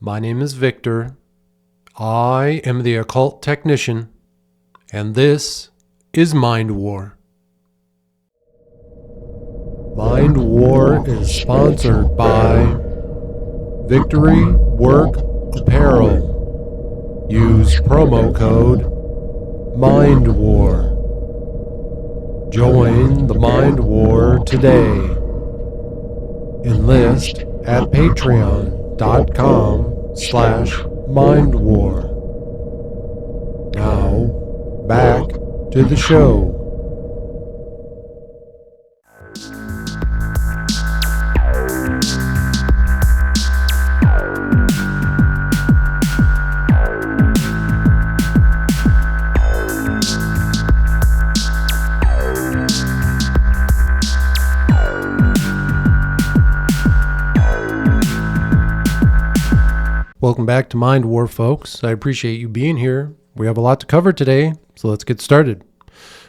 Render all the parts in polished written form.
My name is Victor. I am the occult technician, and this is Mind War. Mind War is sponsored by Victory Work Apparel. Use promo code Mind War. Join the Mind War today. Enlist at patreon.com/mindwar. Now, back to the show. Welcome back to Mind War, folks. I appreciate you being here. We have a lot to cover today, so let's get started.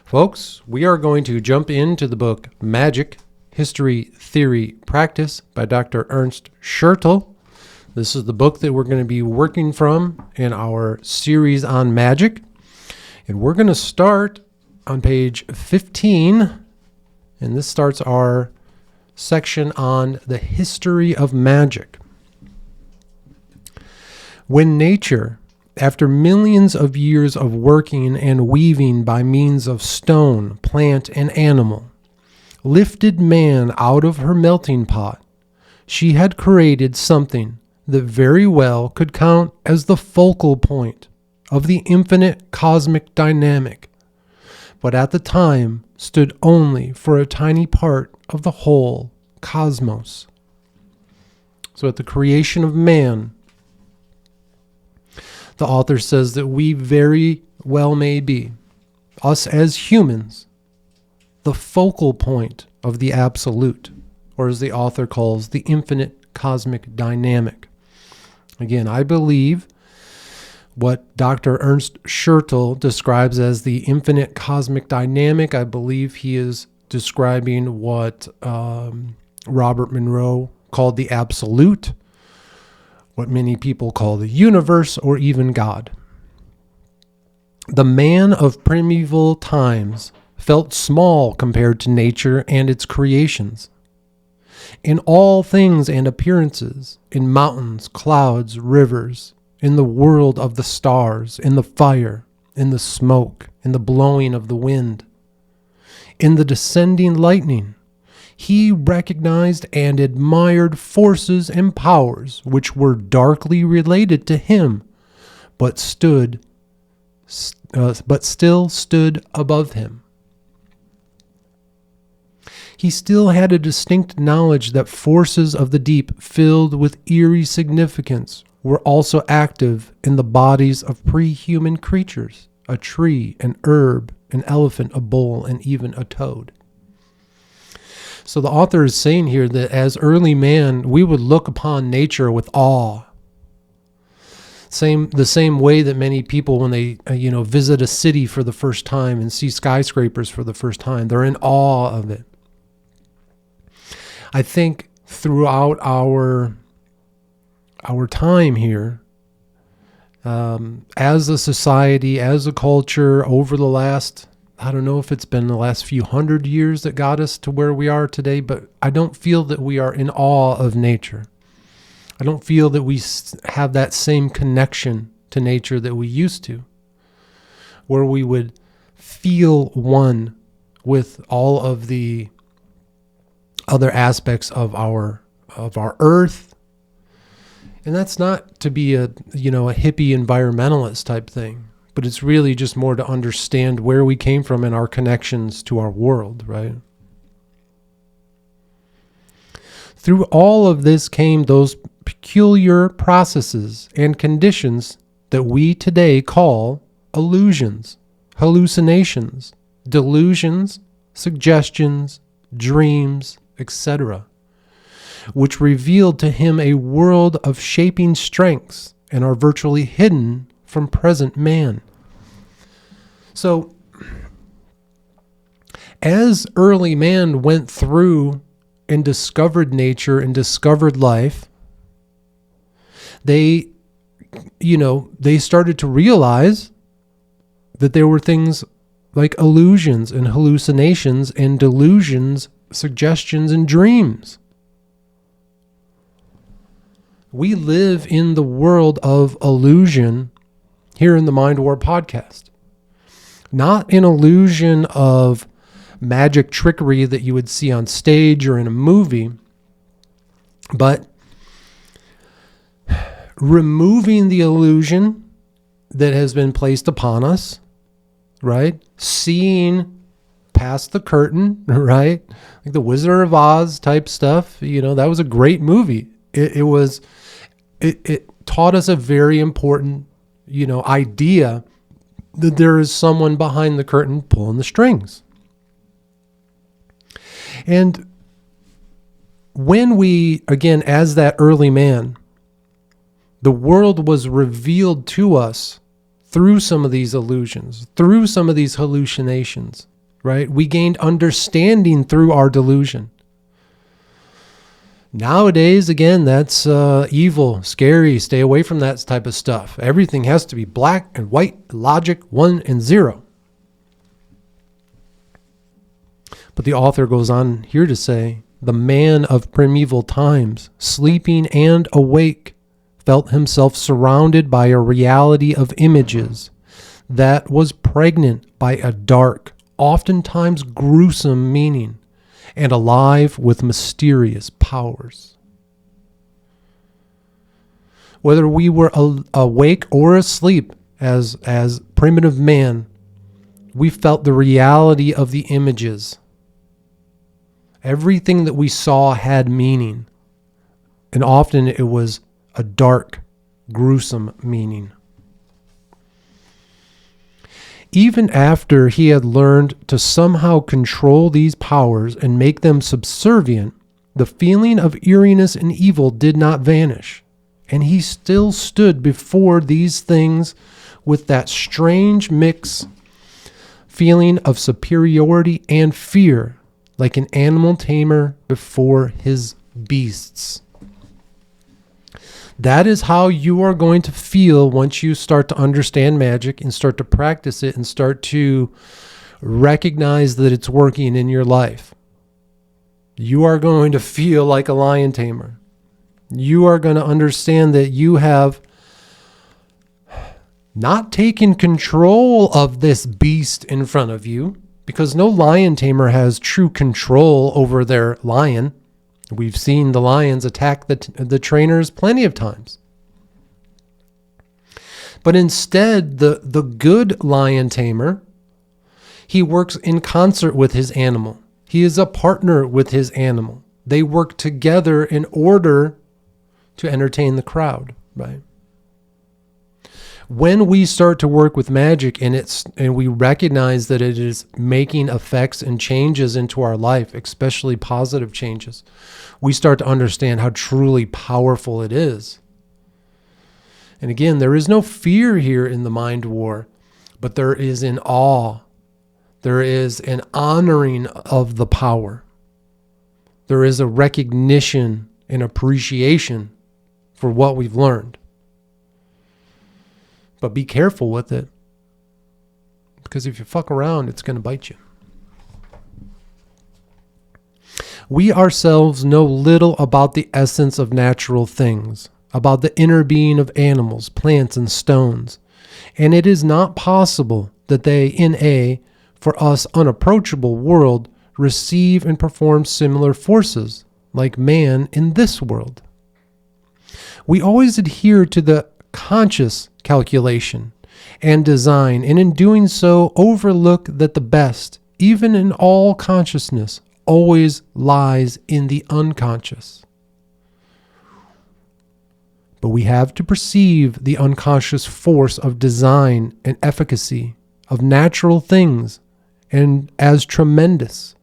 Folks, we are going to jump into the book Magic, History, Theory, Practice by Dr. Ernst Schertl. This is the book that we're going to be working from in our series on magic. And we're going to start on page 15, and this starts our section on the history of magic. When nature, after millions of years of working and weaving by means of stone, plant, and animal, lifted man out of her melting pot, she had created something that very well could count as the focal point of the infinite cosmic dynamic, but at the time stood only for a tiny part of the whole cosmos. So at the creation of man, the author says that we very well may be, us as humans, the focal point of the absolute, or as the author calls, the infinite cosmic dynamic. Again, I believe what Dr. Ernst Schertl describes as the infinite cosmic dynamic. I believe he is describing what Robert Monroe called the absolute, what many people call the universe, or even God. The man of primeval times felt small compared to nature and its creations. In all things and appearances, in mountains, clouds, rivers, in the world of the stars, in the fire, in the smoke, in the blowing of the wind, in the descending lightning, he recognized and admired forces and powers which were darkly related to him, but still stood above him. He still had a distinct knowledge that forces of the deep, filled with eerie significance, were also active in the bodies of pre-human creatures, a tree, an herb, an elephant, a bull, and even a toad. So the author is saying here that as early man, we would look upon nature with awe. The same way that many people, when they visit a city for the first time and see skyscrapers for the first time, they're in awe of it. I think throughout our time here, as a society, as a culture, over the last, I don't know if it's been the last few hundred years that got us to where we are today, but I don't feel that we are in awe of nature. I don't feel that we have that same connection to nature that we used to, where we would feel one with all of the other aspects of our earth. And that's not to be a hippie environmentalist type thing, but it's really just more to understand where we came from and our connections to our world, right? Through all of this came those peculiar processes and conditions that we today call illusions, hallucinations, delusions, suggestions, dreams, etc., which revealed to him a world of shaping strengths and are virtually hidden from present man. So, as early man went through and discovered nature and discovered life, they, they started to realize that there were things like illusions and hallucinations and delusions, suggestions and dreams. We live in the world of illusion here in the Mind War podcast. Not an illusion of magic trickery that you would see on stage or in a movie, but removing the illusion that has been placed upon us, right? Seeing past the curtain, right? Like the Wizard of Oz type stuff. That was a great movie. It taught us a very important, idea that there is someone behind the curtain pulling the strings. And when we, again, as that early man, the world was revealed to us through some of these illusions, through some of these hallucinations, right? We gained understanding through our delusion. Nowadays, again, that's evil, scary. Stay away from that type of stuff. Everything has to be black and white, logic, 1 and 0. But the author goes on here to say, the man of primeval times, sleeping and awake, felt himself surrounded by a reality of images that was pregnant by a dark, oftentimes gruesome meaning, and alive with mysterious powers. Whether we were awake or asleep as primitive man, we felt the reality of the images. Everything that we saw had meaning, and often it was a dark, gruesome meaning. Even after he had learned to somehow control these powers and make them subservient, the feeling of eeriness and evil did not vanish, and he still stood before these things with that strange mix feeling of superiority and fear, like an animal tamer before his beasts. That is how you are going to feel once you start to understand magic and start to practice it and start to recognize that it's working in your life. You are going to feel like a lion tamer. You are going to understand that you have not taken control of this beast in front of you, because no lion tamer has true control over their lion. We've seen the lions attack the trainers plenty of times. But instead, the good lion tamer, he works in concert with his animal. He is a partner with his animal. They work together in order to entertain the crowd, right? When we start to work with magic and we recognize that it is making effects and changes into our life, especially positive changes, we start to understand how truly powerful it is. And again, there is no fear here in the Mind War, but there is an awe. There is an honoring of the power. There is a recognition and appreciation for what we've learned. But be careful with it, because if you fuck around, it's going to bite you. We ourselves know little about the essence of natural things, about the inner being of animals, plants, and stones, and it is not possible that they, in a, for us, unapproachable world, receive and perform similar forces, like man in this world. We always adhere to the conscious calculation and design, and in doing so overlook that the best, even in all consciousness, always lies in the unconscious. But we have to perceive the unconscious force of design and efficacy of natural things and as tremendous,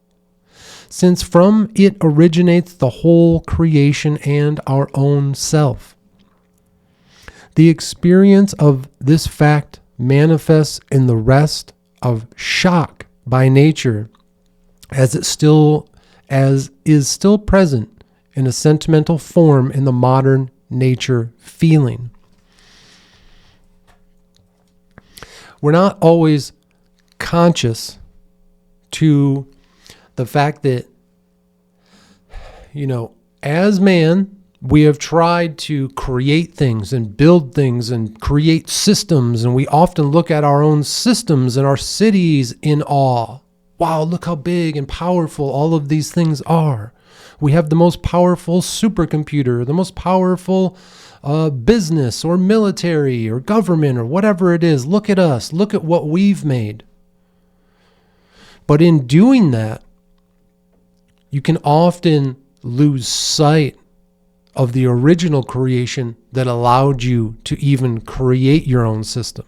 since from it originates the whole creation and our own self. The experience of this fact manifests in the rest of shock by nature, as is still present in a sentimental form in the modern nature feeling. We're not always conscious to the fact that, as man, we have tried to create things and build things and create systems, and we often look at our own systems and our cities in awe. Wow, look how big and powerful all of these things are. We have the most powerful supercomputer, the most powerful business or military or government or whatever it is. Look at us. Look at what we've made. But in doing that, you can often lose sight of the original creation that allowed you to even create your own system.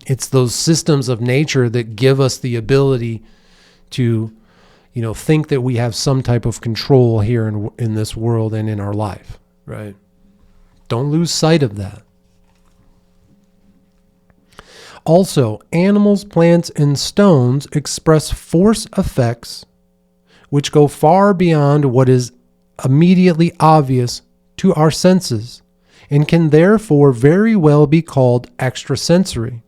It's those systems of nature that give us the ability to, think that we have some type of control here in this world and in our life, right? Don't lose sight of that. Also, animals, plants, and stones express force effects which go far beyond what is immediately obvious to our senses and can therefore very well be called extrasensory.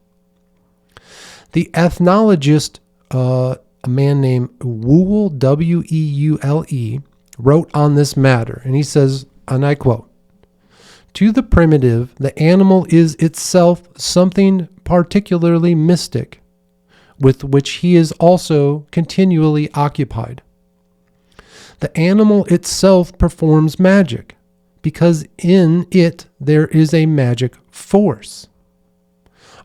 The ethnologist, a man named Woole, W-E-U-L-E, wrote on this matter, and he says, and I quote, "To the primitive, the animal is itself something particularly mystic, with which he is also continually occupied. The animal itself performs magic, because in it there is a magic force.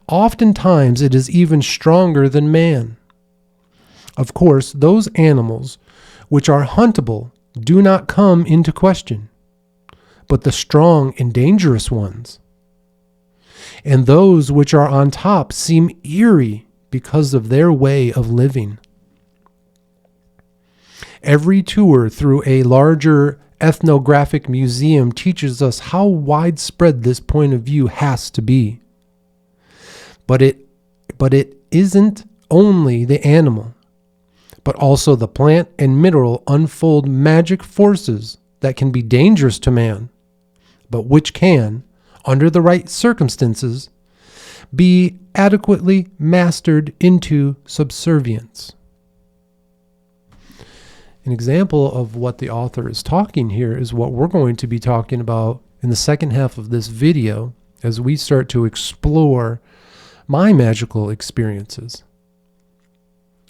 Oftentimes it is even stronger than man. Of course, those animals which are huntable do not come into question, but the strong and dangerous ones. And those which are on top seem eerie because of their way of living. Every tour through a larger ethnographic museum teaches us how widespread this point of view has to be. But it isn't only the animal, but also the plant and mineral unfold magic forces that can be dangerous to man, but which can, under the right circumstances, be adequately mastered into subservience." An example of what the author is talking here is what we're going to be talking about in the second half of this video as we start to explore my magical experiences.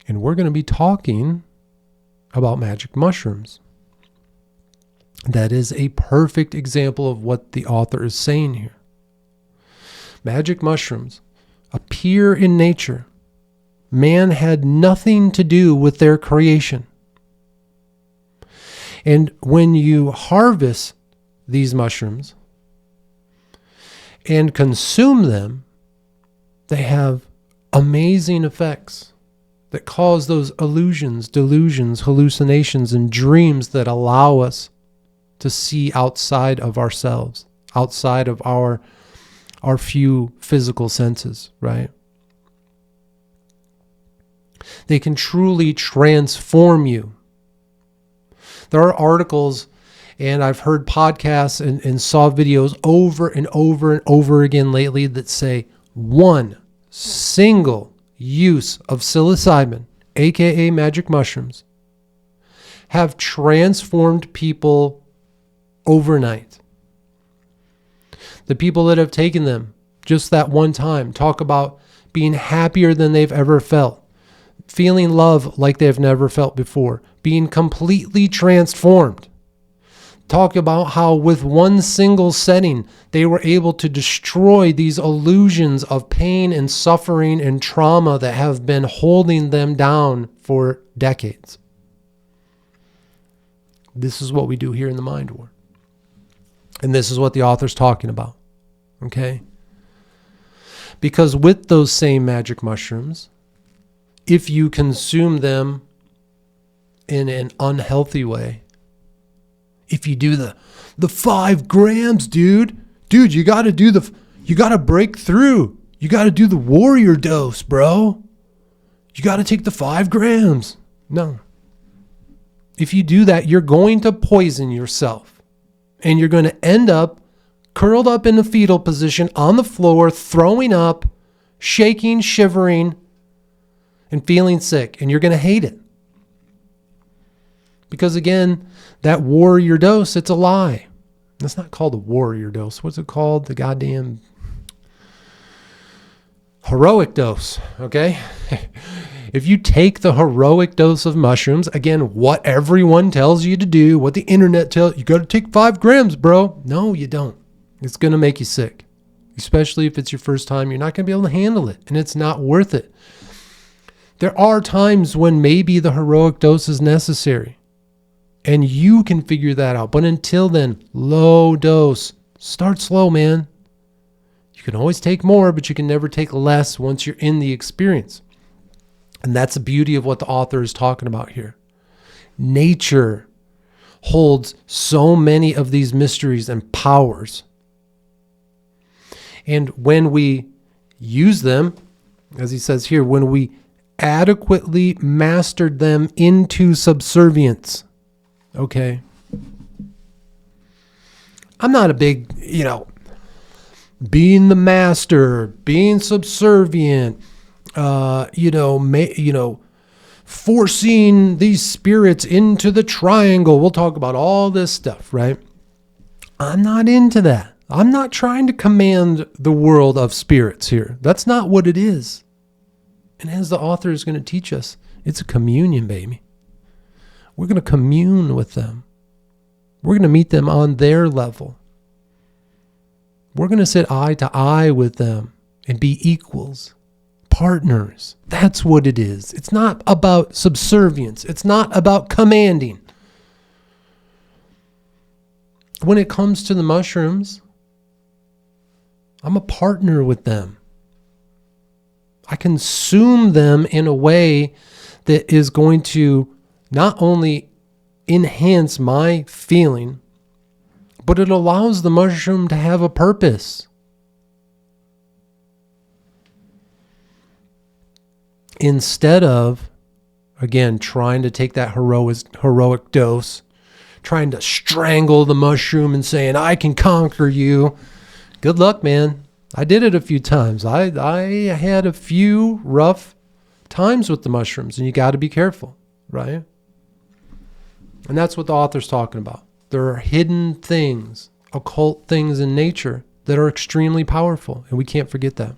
And we're going to be talking about magic mushrooms. That is a perfect example of what the author is saying here. Magic mushrooms appear in nature. Man had nothing to do with their creation. And when you harvest these mushrooms and consume them, they have amazing effects that cause those illusions, delusions, hallucinations, and dreams that allow us to see outside of ourselves, outside of our few physical senses, right? They can truly transform you. There are articles, and I've heard podcasts and saw videos over and over and over again lately that say one single use of psilocybin, aka magic mushrooms, have transformed people overnight. The people that have taken them just that one time talk about being happier than they've ever felt, feeling love like they've never felt before, being completely transformed. Talk about how with one single setting, they were able to destroy these illusions of pain and suffering and trauma that have been holding them down for decades. This is what we do here in the Mind War. And this is what the author's talking about. Okay? Because with those same magic mushrooms, if you consume them in an unhealthy way, if you do the 5 grams, dude, you got to break through. You got to do the warrior dose, bro. You got to take the 5 grams. No. If you do that, you're going to poison yourself. And you're going to end up curled up in the fetal position on the floor, throwing up, shaking, shivering, and feeling sick. And you're going to hate it. Because again, that warrior dose, it's a lie. It's not called a warrior dose. What's it called? The goddamn heroic dose, okay? If you take the heroic dose of mushrooms, again, what everyone tells you to do, what the internet tells you, got to take 5 grams, bro. No, you don't. It's going to make you sick, especially if it's your first time. You're not going to be able to handle it, and it's not worth it. There are times when maybe the heroic dose is necessary, and you can figure that out. But until then, low dose. Start slow, man. You can always take more, but you can never take less once you're in the experience. And that's the beauty of what the author is talking about here. Nature holds so many of these mysteries and powers. And when we use them, as he says here, when we adequately mastered them into subservience. Okay. I'm not a big, being the master, being subservient, forcing these spirits into the triangle. We'll talk about all this stuff, right? I'm not into that. I'm not trying to command the world of spirits here. That's not what it is. And as the author is going to teach us, it's a communion, baby. We're going to commune with them. We're going to meet them on their level. We're going to sit eye to eye with them and be equals, partners. That's what it is. It's not about subservience. It's not about commanding. When it comes to the mushrooms, I'm a partner with them. I consume them in a way that is going to not only enhance my feeling, but it allows the mushroom to have a purpose. Instead of, again, trying to take that heroic dose, trying to strangle the mushroom and saying, I can conquer you. Good luck, man. I did it a few times. I had a few rough times with the mushrooms, and you got to be careful, right? And that's what the author's talking about. There are hidden things, occult things in nature that are extremely powerful, and we can't forget that.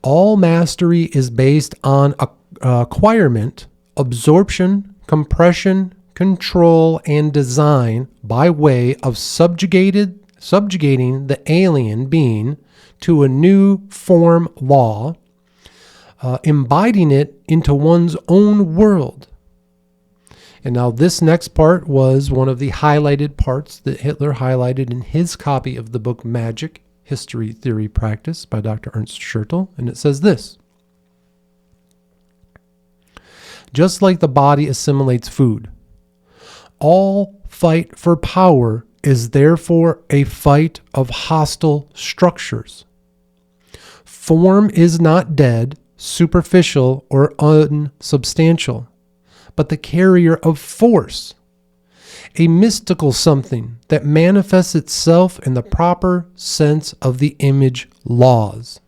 All mastery is based on acquirement, absorption, compression, control, and design by way of subjugating the alien being to a new form law, embodying it into one's own world. And now this next part was one of the highlighted parts that Hitler highlighted in his copy of the book Magic, History, Theory, Practice by Dr. Ernst Schertl. And it says this: just like the body assimilates food, all fight for power is therefore a fight of hostile structures. Form is not dead, superficial, or unsubstantial, but the carrier of force, a mystical something that manifests itself in the proper sense of the image laws.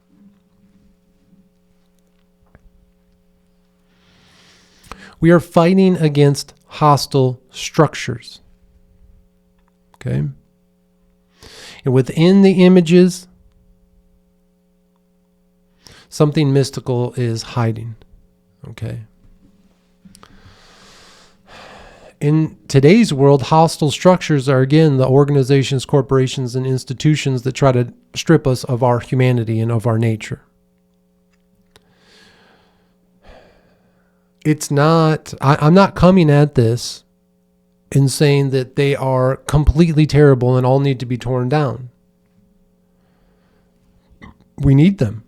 We are fighting against hostile structures. Okay? And within the images, something mystical is hiding. Okay? In today's world, hostile structures are, again, the organizations, corporations, and institutions that try to strip us of our humanity and of our nature. It's not, I'm not coming at this and saying that they are completely terrible and all need to be torn down. We need them.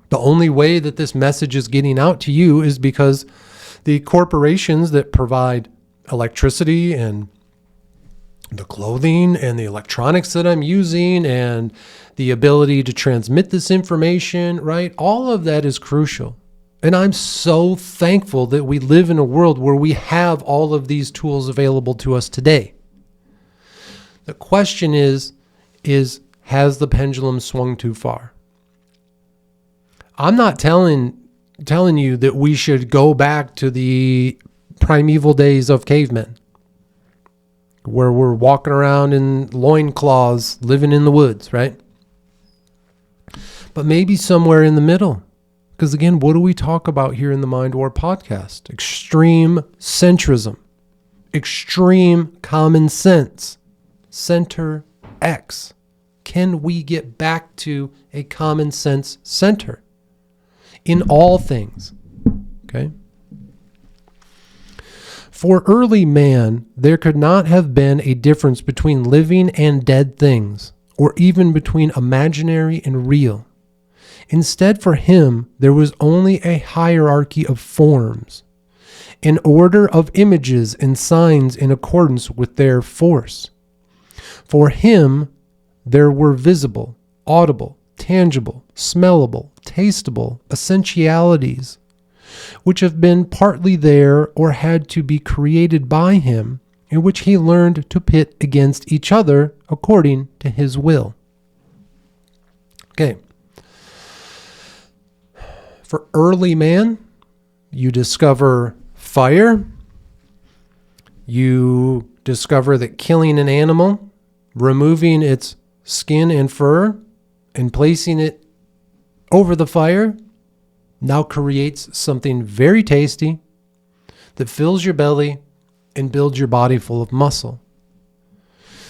The only way that this message is getting out to you is because the corporations that provide electricity and the clothing and the electronics that I'm using and the ability to transmit this information, right? All of that is crucial. And I'm so thankful that we live in a world where we have all of these tools available to us today. The question is has the pendulum swung too far? I'm not telling you that we should go back to the primeval days of cavemen, where we're walking around in loincloths, living in the woods, right? But maybe somewhere in the middle. Because again, what do we talk about here in the Mind War podcast? Extreme centrism, extreme common sense, center X. Can we get back to a common sense center in all things? Okay. For early man, there could not have been a difference between living and dead things, or even between imaginary and real. Instead, for him, there was only a hierarchy of forms, an order of images and signs in accordance with their force. For him, there were visible, audible, tangible, smellable, tastable essentialities, which have been partly there or had to be created by him, in which he learned to pit against each other according to his will. Okay. For early man, you discover fire. You discover that killing an animal, removing its skin and fur, and placing it over the fire now creates something very tasty that fills your belly and builds your body full of muscle.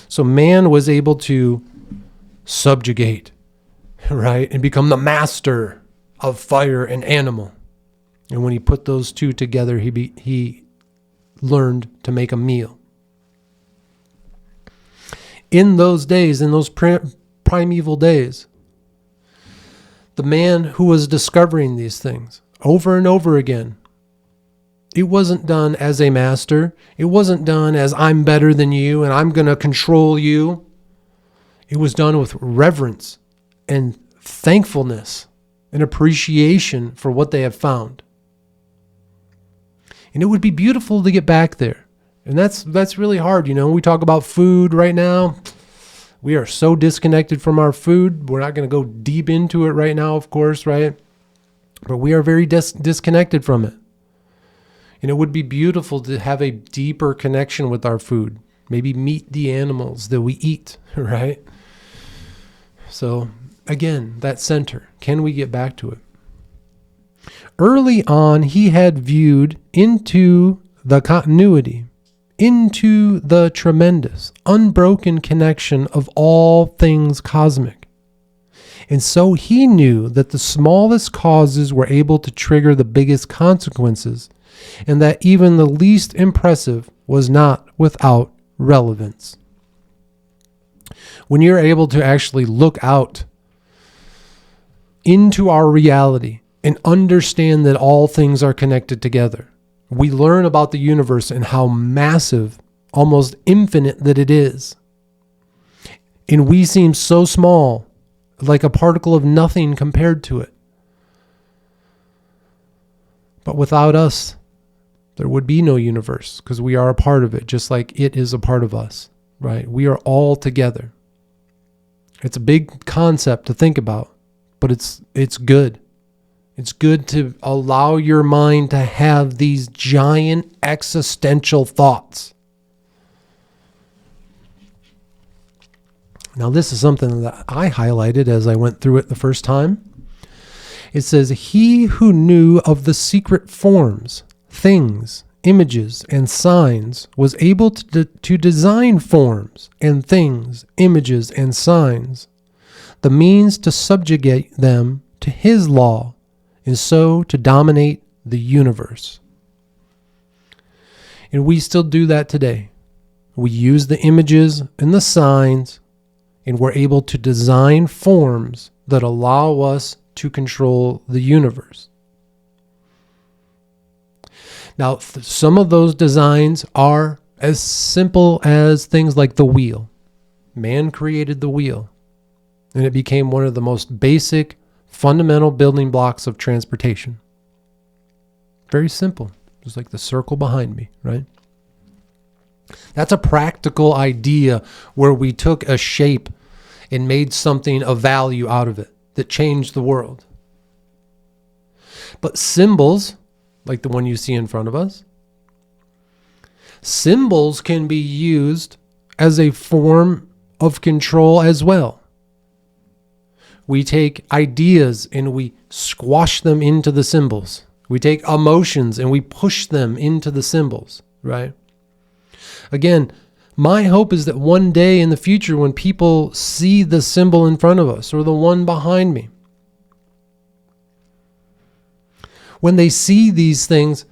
So man was able to subjugate, right, and become the master of fire and animal. And when he put those two together, he learned to make a meal. In those days, in those primeval days, the man who was discovering these things over and over again, it wasn't done as a master. It wasn't done as I'm better than you and I'm going to control you. It was done with reverence and thankfulness and appreciation for what they have found. And it would be beautiful to get back there. And that's really hard. We talk about food right now. We are so disconnected from our food. We're not going to go deep into it right now, of course, right? But we are very disconnected from it. And it would be beautiful to have a deeper connection with our food. Maybe meet the animals that we eat, right? So again, that center. Can we get back to it? Early on, he had viewed into the continuity, into the tremendous, unbroken connection of all things cosmic. And so he knew that the smallest causes were able to trigger the biggest consequences, and that even the least impressive was not without relevance. When you're able to actually look out into our reality and understand that all things are connected together, we learn about the universe and how massive, almost infinite that it is. And we seem so small, like a particle of nothing compared to it. But without us, there would be no universe, because we are a part of it, just like it is a part of us, right? We are all together. It's a big concept to think about, but it's good. It's good to allow your mind to have these giant existential thoughts. Now, this is something that I highlighted as I went through it the first time. It says, he who knew of the secret forms, things, images, and signs was able to design forms and things, images, and signs, the means to subjugate them to his law, and so to dominate the universe. And we still do that today. We use the images and the signs, and we're able to design forms that allow us to control the universe. Now, some of those designs are as simple as things like the wheel. Man created the wheel, and it became one of the most basic, fundamental building blocks of transportation. Very simple. Just like the circle behind me, right? That's a practical idea where we took a shape and made something of value out of it that changed the world. But symbols, like the one you see in front of us, symbols can be used as a form of control as well. We take ideas and we squash them into the symbols. We take emotions and we push them into the symbols, right? Again, my hope is that one day in the future when people see the symbol in front of us or the one behind me, when they see these things,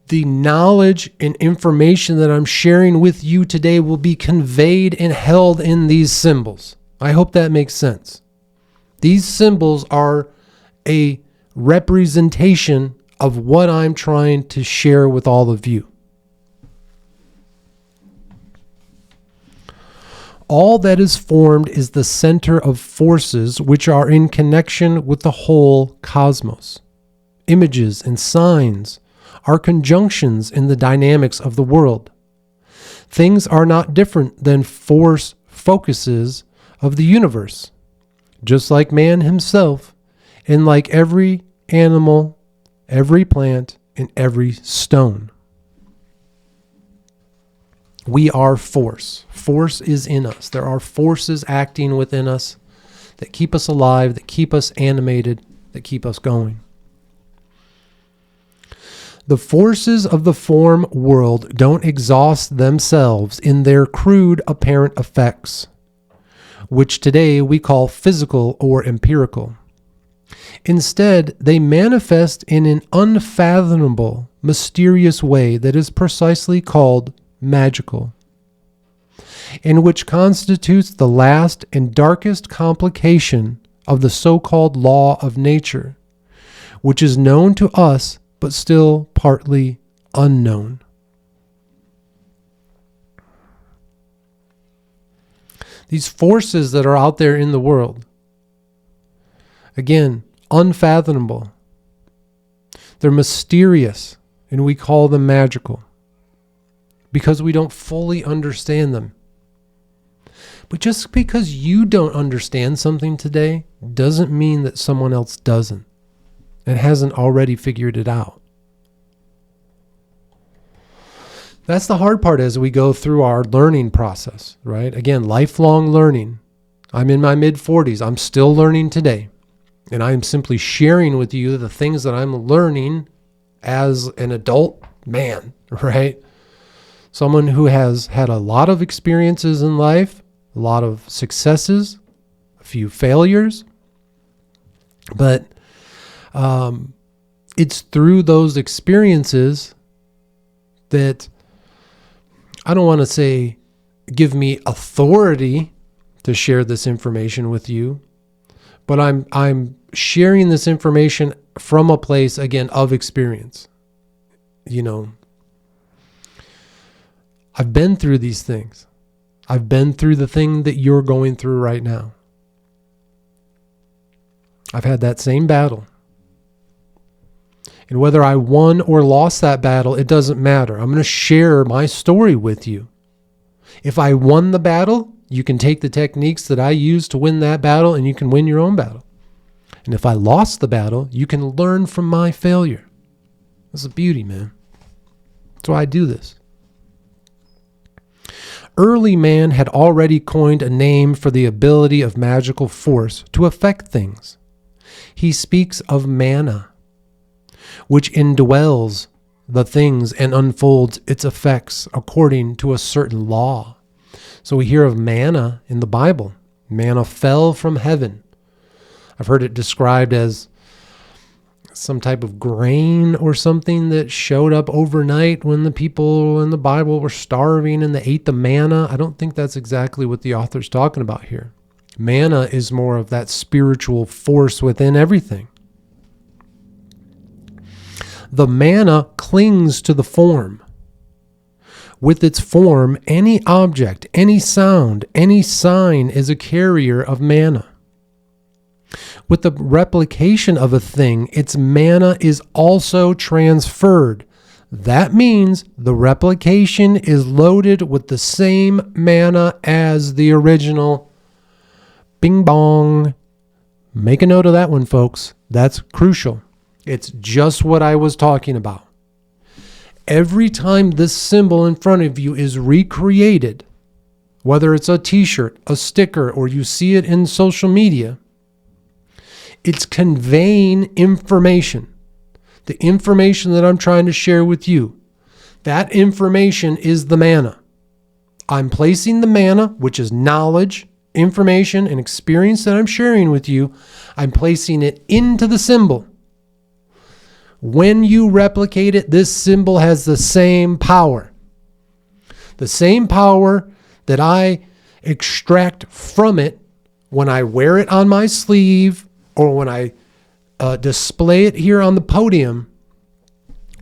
the knowledge and information that I'm sharing with you today will be conveyed and held in these symbols. I hope that makes sense. These symbols are a representation of what I'm trying to share with all of you. All that is formed is the center of forces which are in connection with the whole cosmos. Images and signs are conjunctions in the dynamics of the world. Things are not different than force focuses of the universe, just like man himself, and like every animal, every plant, and every stone. We are force. Force is in us. There are forces acting within us that keep us alive, that keep us animated, that keep us going. The forces of the form world don't exhaust themselves in their crude apparent effects, which today we call physical or empirical. Instead, they manifest in an unfathomable, mysterious way that is precisely called magical, and which constitutes the last and darkest complication of the so-called law of nature, which is known to us but still partly unknown. These forces that are out there in the world, again, unfathomable. They're mysterious, and we call them magical because we don't fully understand them. But just because you don't understand something today doesn't mean that someone else doesn't and hasn't already figured it out. That's the hard part as we go through our learning process, right? Again, lifelong learning. I'm in my mid-40s. I'm still learning today. And I am simply sharing with you the things that I'm learning as an adult man, right? Someone who has had a lot of experiences in life, a lot of successes, a few failures. But it's through those experiences that I don't want to say give me authority to share this information with you, but I'm sharing this information from a place, again, of experience. You know, I've been through these things. I've been through the thing that you're going through right now. I've had that same battle. And whether I won or lost that battle, it doesn't matter. I'm going to share my story with you. If I won the battle, you can take the techniques that I used to win that battle and you can win your own battle. And if I lost the battle, you can learn from my failure. That's the beauty, man. That's why I do this. Early man had already coined a name for the ability of magical force to affect things. He speaks of mana, which indwells the things and unfolds its effects according to a certain law. So we hear of manna in the Bible. Manna fell from heaven. I've heard it described as some type of grain or something that showed up overnight when the people in the Bible were starving and they ate the manna. I don't think that's exactly what the author's talking about here. Manna is more of that spiritual force within everything. The manna clings to the form. With its form, any object, any sound, any sign is a carrier of manna. With the replication of a thing, its mana is also transferred. That means the replication is loaded with the same mana as the original. Bing bong. Make a note of that one, folks. That's crucial. It's just what I was talking about. Every time this symbol in front of you is recreated, whether it's a t-shirt, a sticker, or you see it in social media, it's conveying information. The information that I'm trying to share with you, that information is the mana. I'm placing the mana, which is knowledge, information, and experience that I'm sharing with you. I'm placing it into the symbol. When you replicate it, this symbol has the same power. The same power that I extract from it when I wear it on my sleeve or when I display it here on the podium,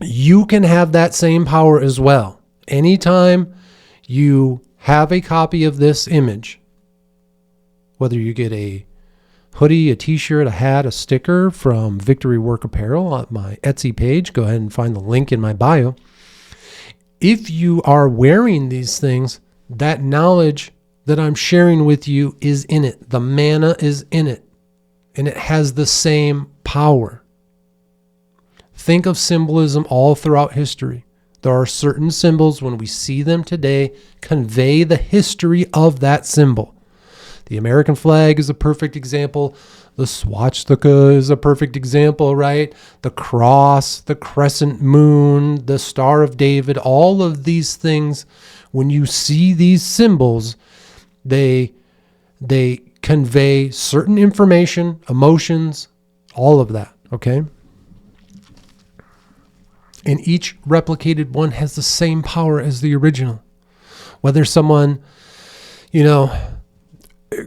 you can have that same power as well. Anytime you have a copy of this image, whether you get a hoodie, a t-shirt, a hat, a sticker from Victory Work Apparel on my Etsy page, go ahead and find the link in my bio. If you are wearing these things, that knowledge that I'm sharing with you is in it. The mana is in it. And it has the same power. Think of symbolism all throughout history. There are certain symbols, when we see them today, convey the history of that symbol. The American flag is a perfect example. The swastika is a perfect example, right? The cross, the crescent moon, the Star of David, all of these things, when you see these symbols, they convey certain information, emotions, all of that, okay? And each replicated one has the same power as the original. Whether someone,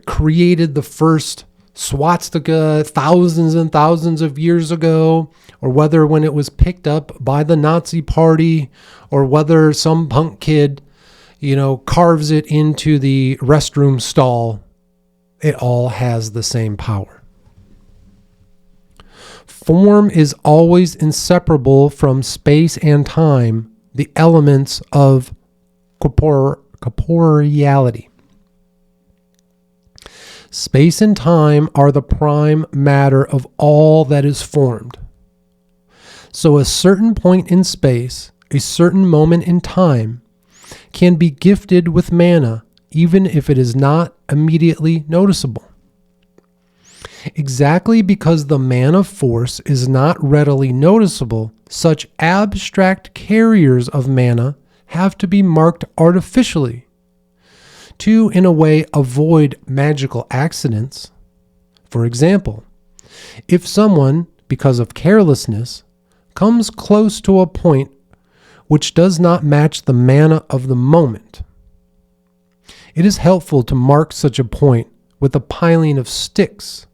created the first swastika thousands and thousands of years ago, or whether when it was picked up by the Nazi party, or whether some punk kid, carves it into the restroom stall, it all has the same power. Form is always inseparable from space and time, the elements of corporeality. Space and time are the prime matter of all that is formed. So a certain point in space, a certain moment in time, can be gifted with mana, even if it is not immediately noticeable. Exactly because the mana force is not readily noticeable, such abstract carriers of mana have to be marked artificially to, in a way, avoid magical accidents. For example, if someone, because of carelessness, comes close to a point which does not match the mana of the moment, it is helpful to mark such a point with a piling of sticks,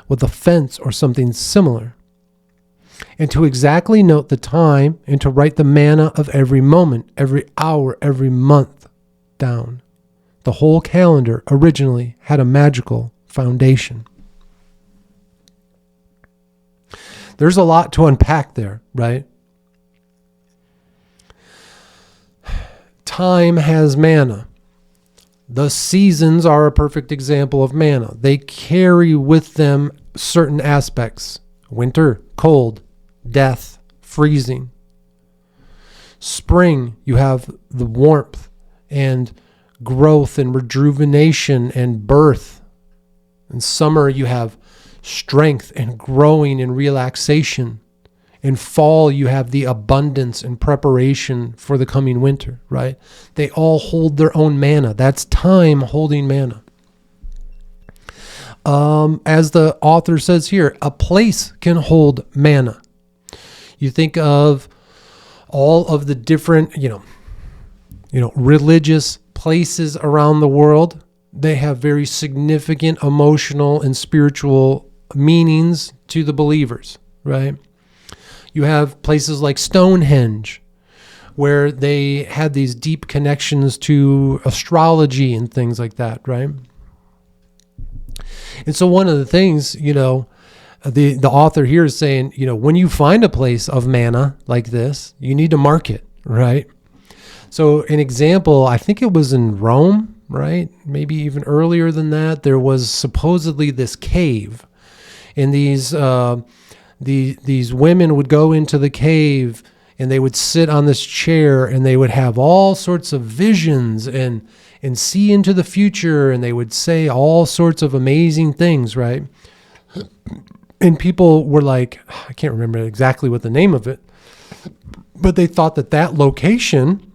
with a fence or something similar, and to exactly note the time and to write the mana of every moment, every hour, every month down. The whole calendar originally had a magical foundation. There's a lot to unpack there, right? Time has mana. The seasons are a perfect example of mana. They carry with them certain aspects. Winter, cold, death, freezing. Spring, you have the warmth and growth and rejuvenation and birth. In summer, you have strength and growing and relaxation. In fall, you have the abundance and preparation for the coming winter, right? They all hold their own mana. That's time holding mana. As the author says here, a place can hold mana. You think of all of the different, religious places around the world. They have very significant emotional and spiritual meanings to the believers, right? You have places like Stonehenge, where they had these deep connections to astrology and things like that, right? And so one of the things, the author here is saying, when you find a place of manna like this, you need to mark it, right? So an example, I think it was in Rome, right? Maybe even earlier than that, there was supposedly this cave, and these women would go into the cave and they would sit on this chair and they would have all sorts of visions and see into the future, and they would say all sorts of amazing things, right? And people were like, I can't remember exactly what the name of it, but they thought that location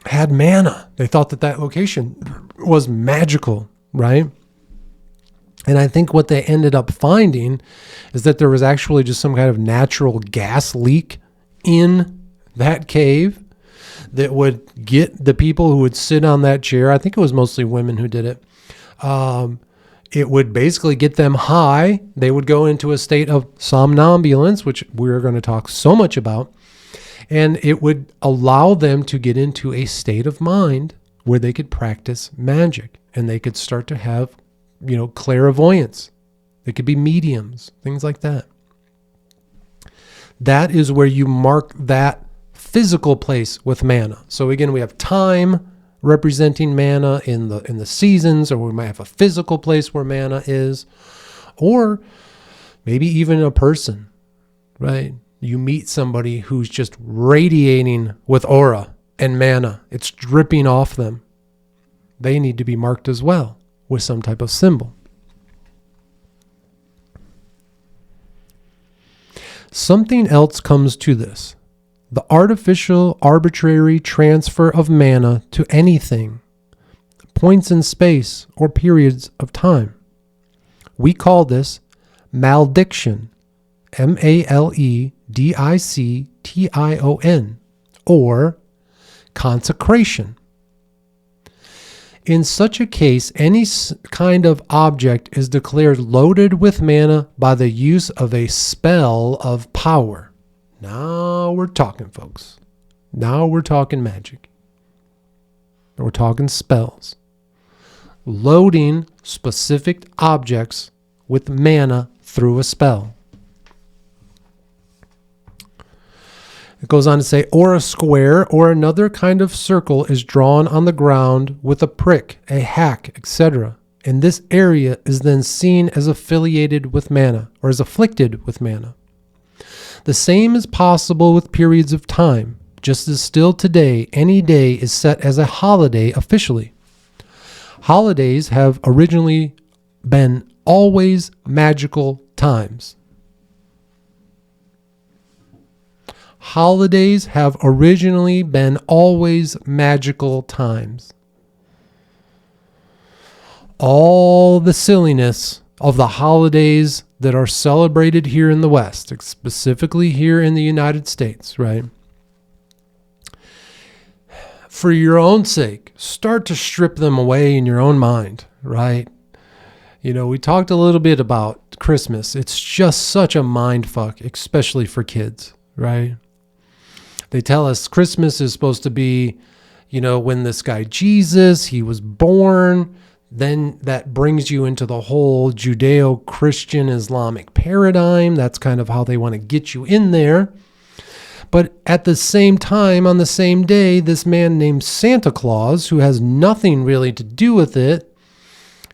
had manna. They thought that location was magical, right? And I think what they ended up finding is that there was actually just some kind of natural gas leak in that cave that would get the people who would sit on that chair. I think it was mostly women who did it. It would basically get them high. They would go into a state of somnambulance, which we're going to talk so much about. And it would allow them to get into a state of mind where they could practice magic, and they could start to have, clairvoyance. They could be mediums, things like that. That is where you mark that physical place with manna. So again, we have time representing manna in the seasons, or we might have a physical place where manna is, or maybe even a person, right? You meet somebody who's just radiating with aura and manna. It's dripping off them. They need to be marked as well with some type of symbol. Something else comes to this: the artificial, arbitrary transfer of manna to anything, points in space or periods of time. We call this malediction, MALEDICTION, or consecration. In such a case, any kind of object is declared loaded with manna by the use of a spell of power. Now we're talking, folks. Now we're talking magic. We're talking spells. Loading specific objects with manna through a spell. It goes on to say, or a square or another kind of circle is drawn on the ground with a prick, a hack, etc. And this area is then seen as affiliated with manna, or as afflicted with manna. The same is possible with periods of time, just as still today, any day is set as a holiday officially. Holidays have originally been always magical times. Holidays have originally been always magical times. All the silliness of the holidays that are celebrated here in the West, specifically here in the United States, right? For your own sake, start to strip them away in your own mind, right? We talked a little bit about Christmas. It's just such a mind fuck, especially for kids, right? They tell us Christmas is supposed to be, when this guy Jesus, he was born. Then that brings you into the whole Judeo-Christian Islamic paradigm. That's kind of how they want to get you in there. But at the same time, on the same day, this man named Santa Claus, who has nothing really to do with it,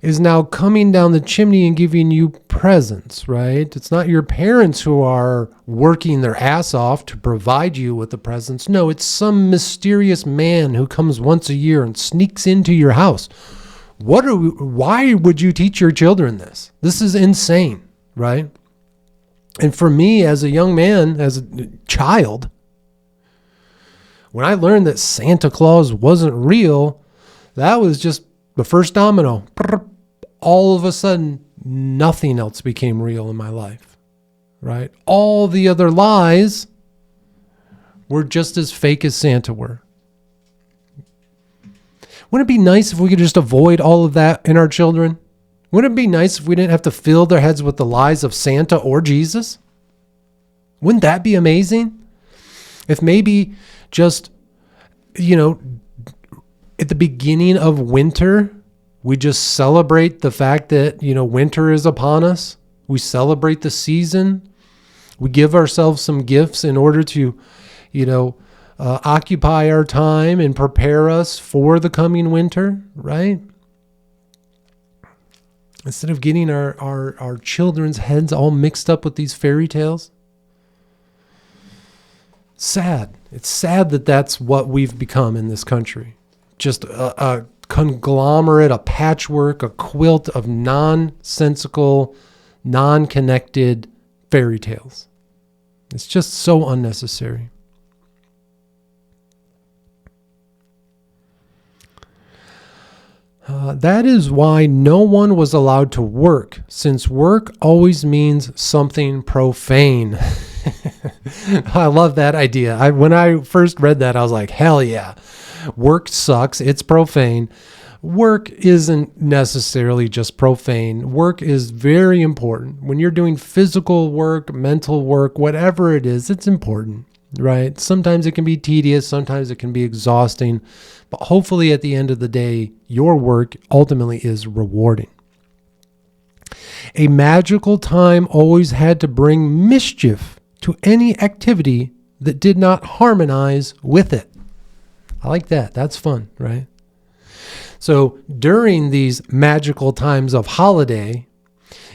is now coming down the chimney and giving you presents, right? It's not your parents who are working their ass off to provide you with the presents. No, it's some mysterious man who comes once a year and sneaks into your house. Why would you teach your children this? This is insane, right? And for me, as a young man, as a child, when I learned that Santa Claus wasn't real, that was just the first domino. All of a sudden, nothing else became real in my life, right? All the other lies were just as fake as Santa were. Wouldn't it be nice if we could just avoid all of that in our children? Wouldn't it be nice if we didn't have to fill their heads with the lies of Santa or Jesus? Wouldn't that be amazing? If maybe just, at the beginning of winter, We just celebrate the fact that, winter is upon us. We celebrate the season. We give ourselves some gifts in order to, occupy our time and prepare us for the coming winter, right? Instead of getting our children's heads all mixed up with these fairy tales. Sad. It's sad that that's what we've become in this country. Just a conglomerate, a patchwork, a quilt of nonsensical, non-connected fairy tales. It's just so unnecessary. That is why no one was allowed to work, since work always means something profane. I love that idea. When I first read that, I was like, hell yeah. Work sucks. It's profane. Work isn't necessarily just profane. Work is very important. When you're doing physical work, mental work, whatever it is, it's important, right? Sometimes it can be tedious. Sometimes it can be exhausting. But hopefully at the end of the day, your work ultimately is rewarding. A magical time always had to bring mischief to any activity that did not harmonize with it. I like that. That's fun, right? So during these magical times of holiday,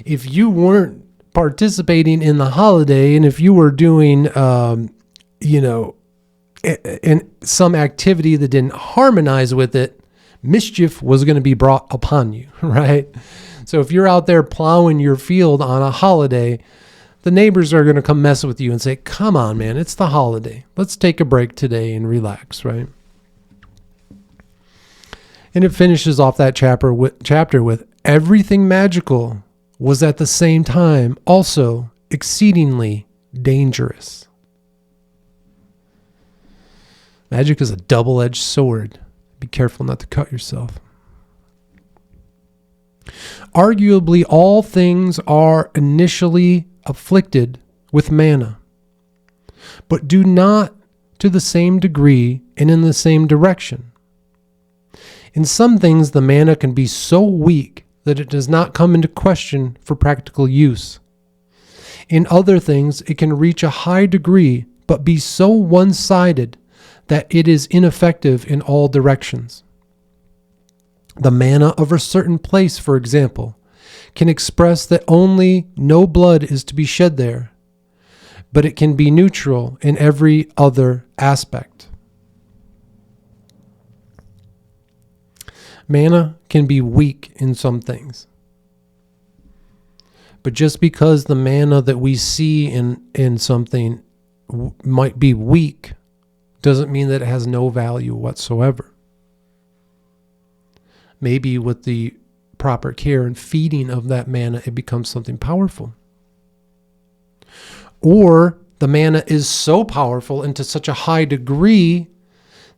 if you weren't participating in the holiday, and if you were doing, in some activity that didn't harmonize with it, mischief was going to be brought upon you, right? So if you're out there plowing your field on a holiday, the neighbors are going to come mess with you and say, come on, man, it's the holiday. Let's take a break today and relax, right? And it finishes off that chapter with everything magical was at the same time also exceedingly dangerous. Magic is a double-edged sword. Be careful not to cut yourself. Arguably, all things are initially afflicted with mana, but do not to the same degree and in the same direction. In some things, the mana can be so weak that it does not come into question for practical use. In other things, it can reach a high degree, but be so one-sided that it is ineffective in all directions. The mana of a certain place, for example, can express that only no blood is to be shed there, but it can be neutral in every other aspect. Mana can be weak in some things. But just because the mana that we see in something might be weak, doesn't mean that it has no value whatsoever. Maybe with the proper care and feeding of that mana, it becomes something powerful. Or the mana is so powerful and to such a high degree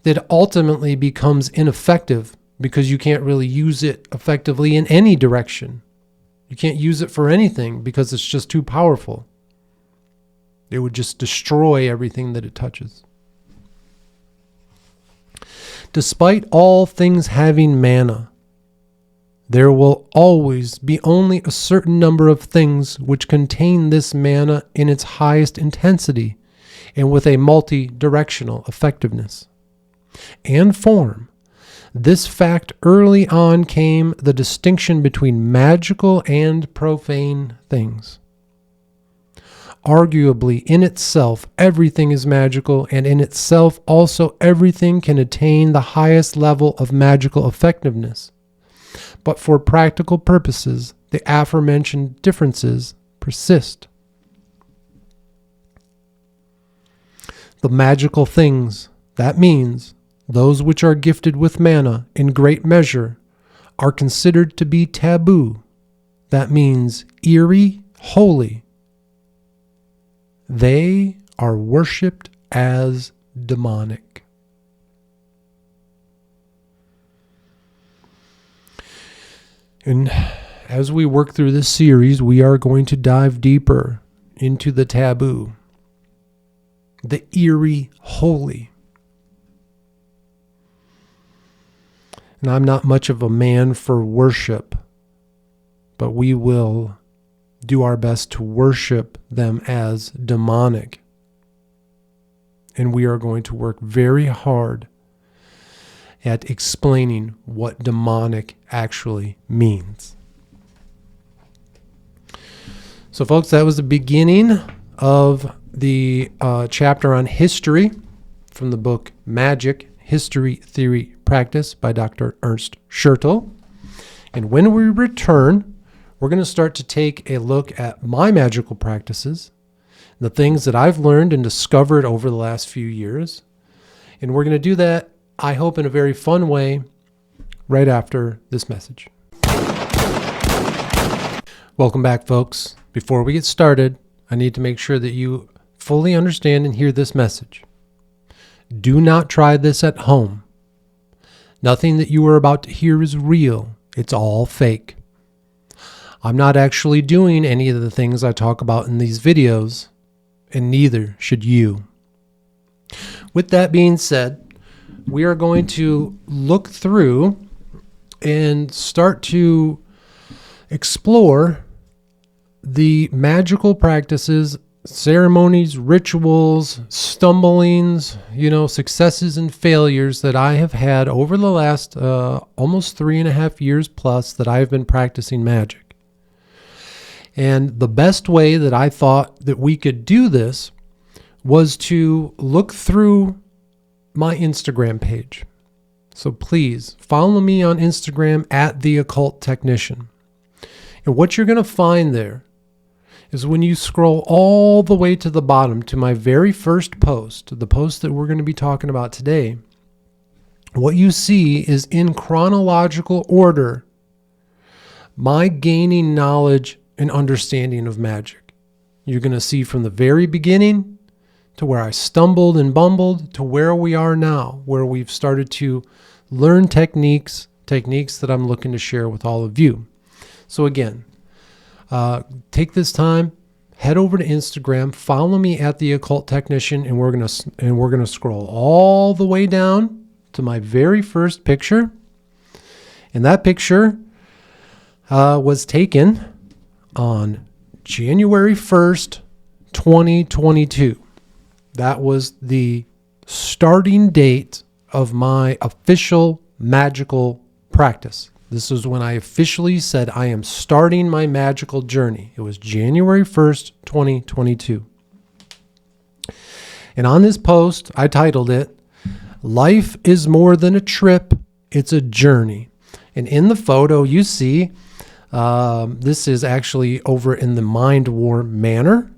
that it ultimately becomes ineffective because you can't really use it effectively in any direction. You can't use it for anything because it's just too powerful. It would just destroy everything that it touches. Despite all things having mana, there will always be only a certain number of things which contain this mana in its highest intensity and with a multi-directional effectiveness and form. This fact early on came the distinction between magical and profane things. Arguably, in itself, everything is magical, and in itself also everything can attain the highest level of magical effectiveness. But for practical purposes, the aforementioned differences persist. The magical things, that means those which are gifted with mana in great measure, are considered to be taboo. That means eerie, holy. They are worshipped as demonic. And as we work through this series, we are going to dive deeper into the taboo, the eerie, holy. And I'm not much of a man for worship, but we will do our best to worship them as demonic. And we are going to work very hard at explaining what demonic actually means. So folks, that was the beginning of the chapter on history from the book Magic, History, Theory, Practice by Dr. Ernst Schertl. And when we return, we're going to start to take a look at my magical practices, the things that I've learned and discovered over the last few years. And we're going to do that, I hope, in a very fun way right after this message. Welcome back, folks. Before we get started, I need to make sure that you fully understand and hear this message. Do not try this at home. Nothing that you are about to hear is real. It's all fake. I'm not actually doing any of the things I talk about in these videos, and neither should you. With that being said, we are going to look through and start to explore the magical practices, ceremonies, rituals, stumblings, successes and failures that I have had over the last almost 3.5 years plus that I have been practicing magic. And the best way that I thought that we could do this was to look through my Instagram page. So please follow me on Instagram at The Occult Technician. And what you're going to find there is when you scroll all the way to the bottom to my very first post, the post that we're going to be talking about today, what you see is in chronological order my gaining knowledge and understanding of magic. You're going to see from the very beginning to where I stumbled and bumbled to where we are now, where we've started to learn techniques that I'm looking to share with all of you. So again, take this time, head over to Instagram, follow me at The Occult Technician, and we're gonna scroll all the way down to my very first picture. And that picture was taken on January 1st, 2022. That was the starting date of my official magical practice. This is when I officially said I am starting my magical journey. It was January 1st, 2022. And on this post, I titled it, "Life is more than a trip, it's a journey." And in the photo, you see, this is actually over in the Mind War Manor,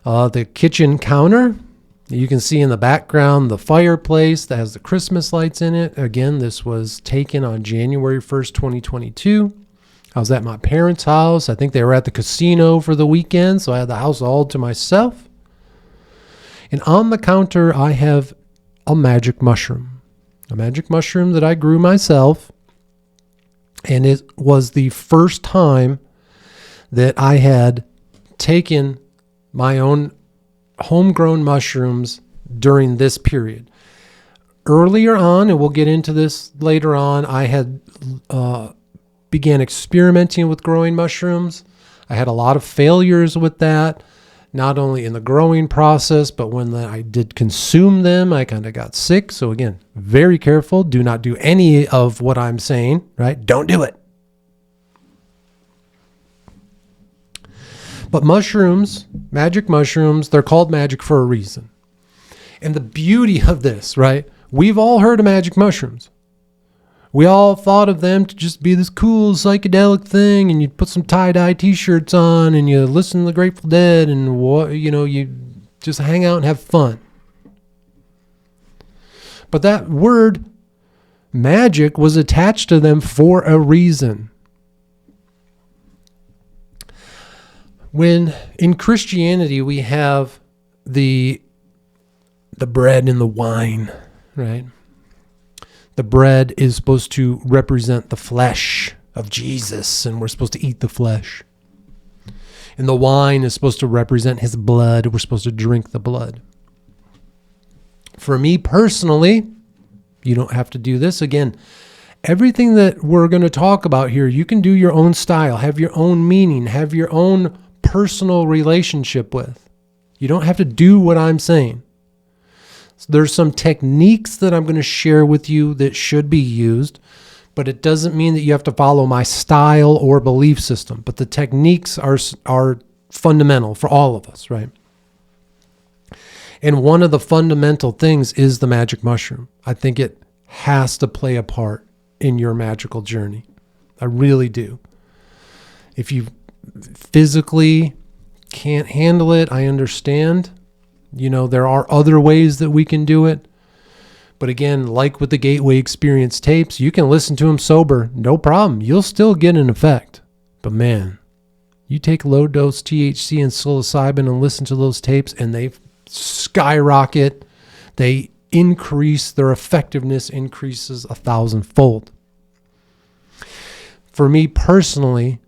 the kitchen counter. You can see in the background the fireplace that has the Christmas lights in it. Again, this was taken on January 1st, 2022. I was at my parents' house. I think they were at the casino for the weekend, so I had the house all to myself. And on the counter, I have a magic mushroom that I grew myself. And it was the first time that I had taken my own homegrown mushrooms during this period. Earlier on, and we'll get into this later on, I had began experimenting with growing mushrooms. I had a lot of failures with that, not only in the growing process, but when I did consume them, I kind of got sick. So again, very careful. Do not do any of what I'm saying, right? Don't do it. But mushrooms, magic mushrooms, they're called magic for a reason. And the beauty of this, right? We've all heard of magic mushrooms. We all thought of them to just be this cool psychedelic thing, and you put some tie-dye t-shirts on and you listen to the Grateful Dead and you just hang out and have fun. But that word magic was attached to them for a reason. When in Christianity we have the bread and the wine, right? The bread is supposed to represent the flesh of Jesus, and we're supposed to eat the flesh. And the wine is supposed to represent his blood. We're supposed to drink the blood. For me personally, you don't have to do this. Again, everything that we're going to talk about here, you can do your own style, have your own meaning, have your own personal relationship with. You don't have to do what I'm saying. So there's some techniques that I'm going to share with you that should be used, but it doesn't mean that you have to follow my style or belief system. But the techniques are fundamental for all of us, right? And one of the fundamental things is the magic mushroom. I think it has to play a part in your magical journey. I really do. If you physically can't handle it, I understand. You know, there are other ways that we can do it. But again, like with the Gateway Experience tapes, you can listen to them sober, no problem. You'll still get an effect. But man, you take low dose THC and psilocybin and listen to those tapes and they skyrocket. They increase, their effectiveness increases 1,000-fold. For me personally,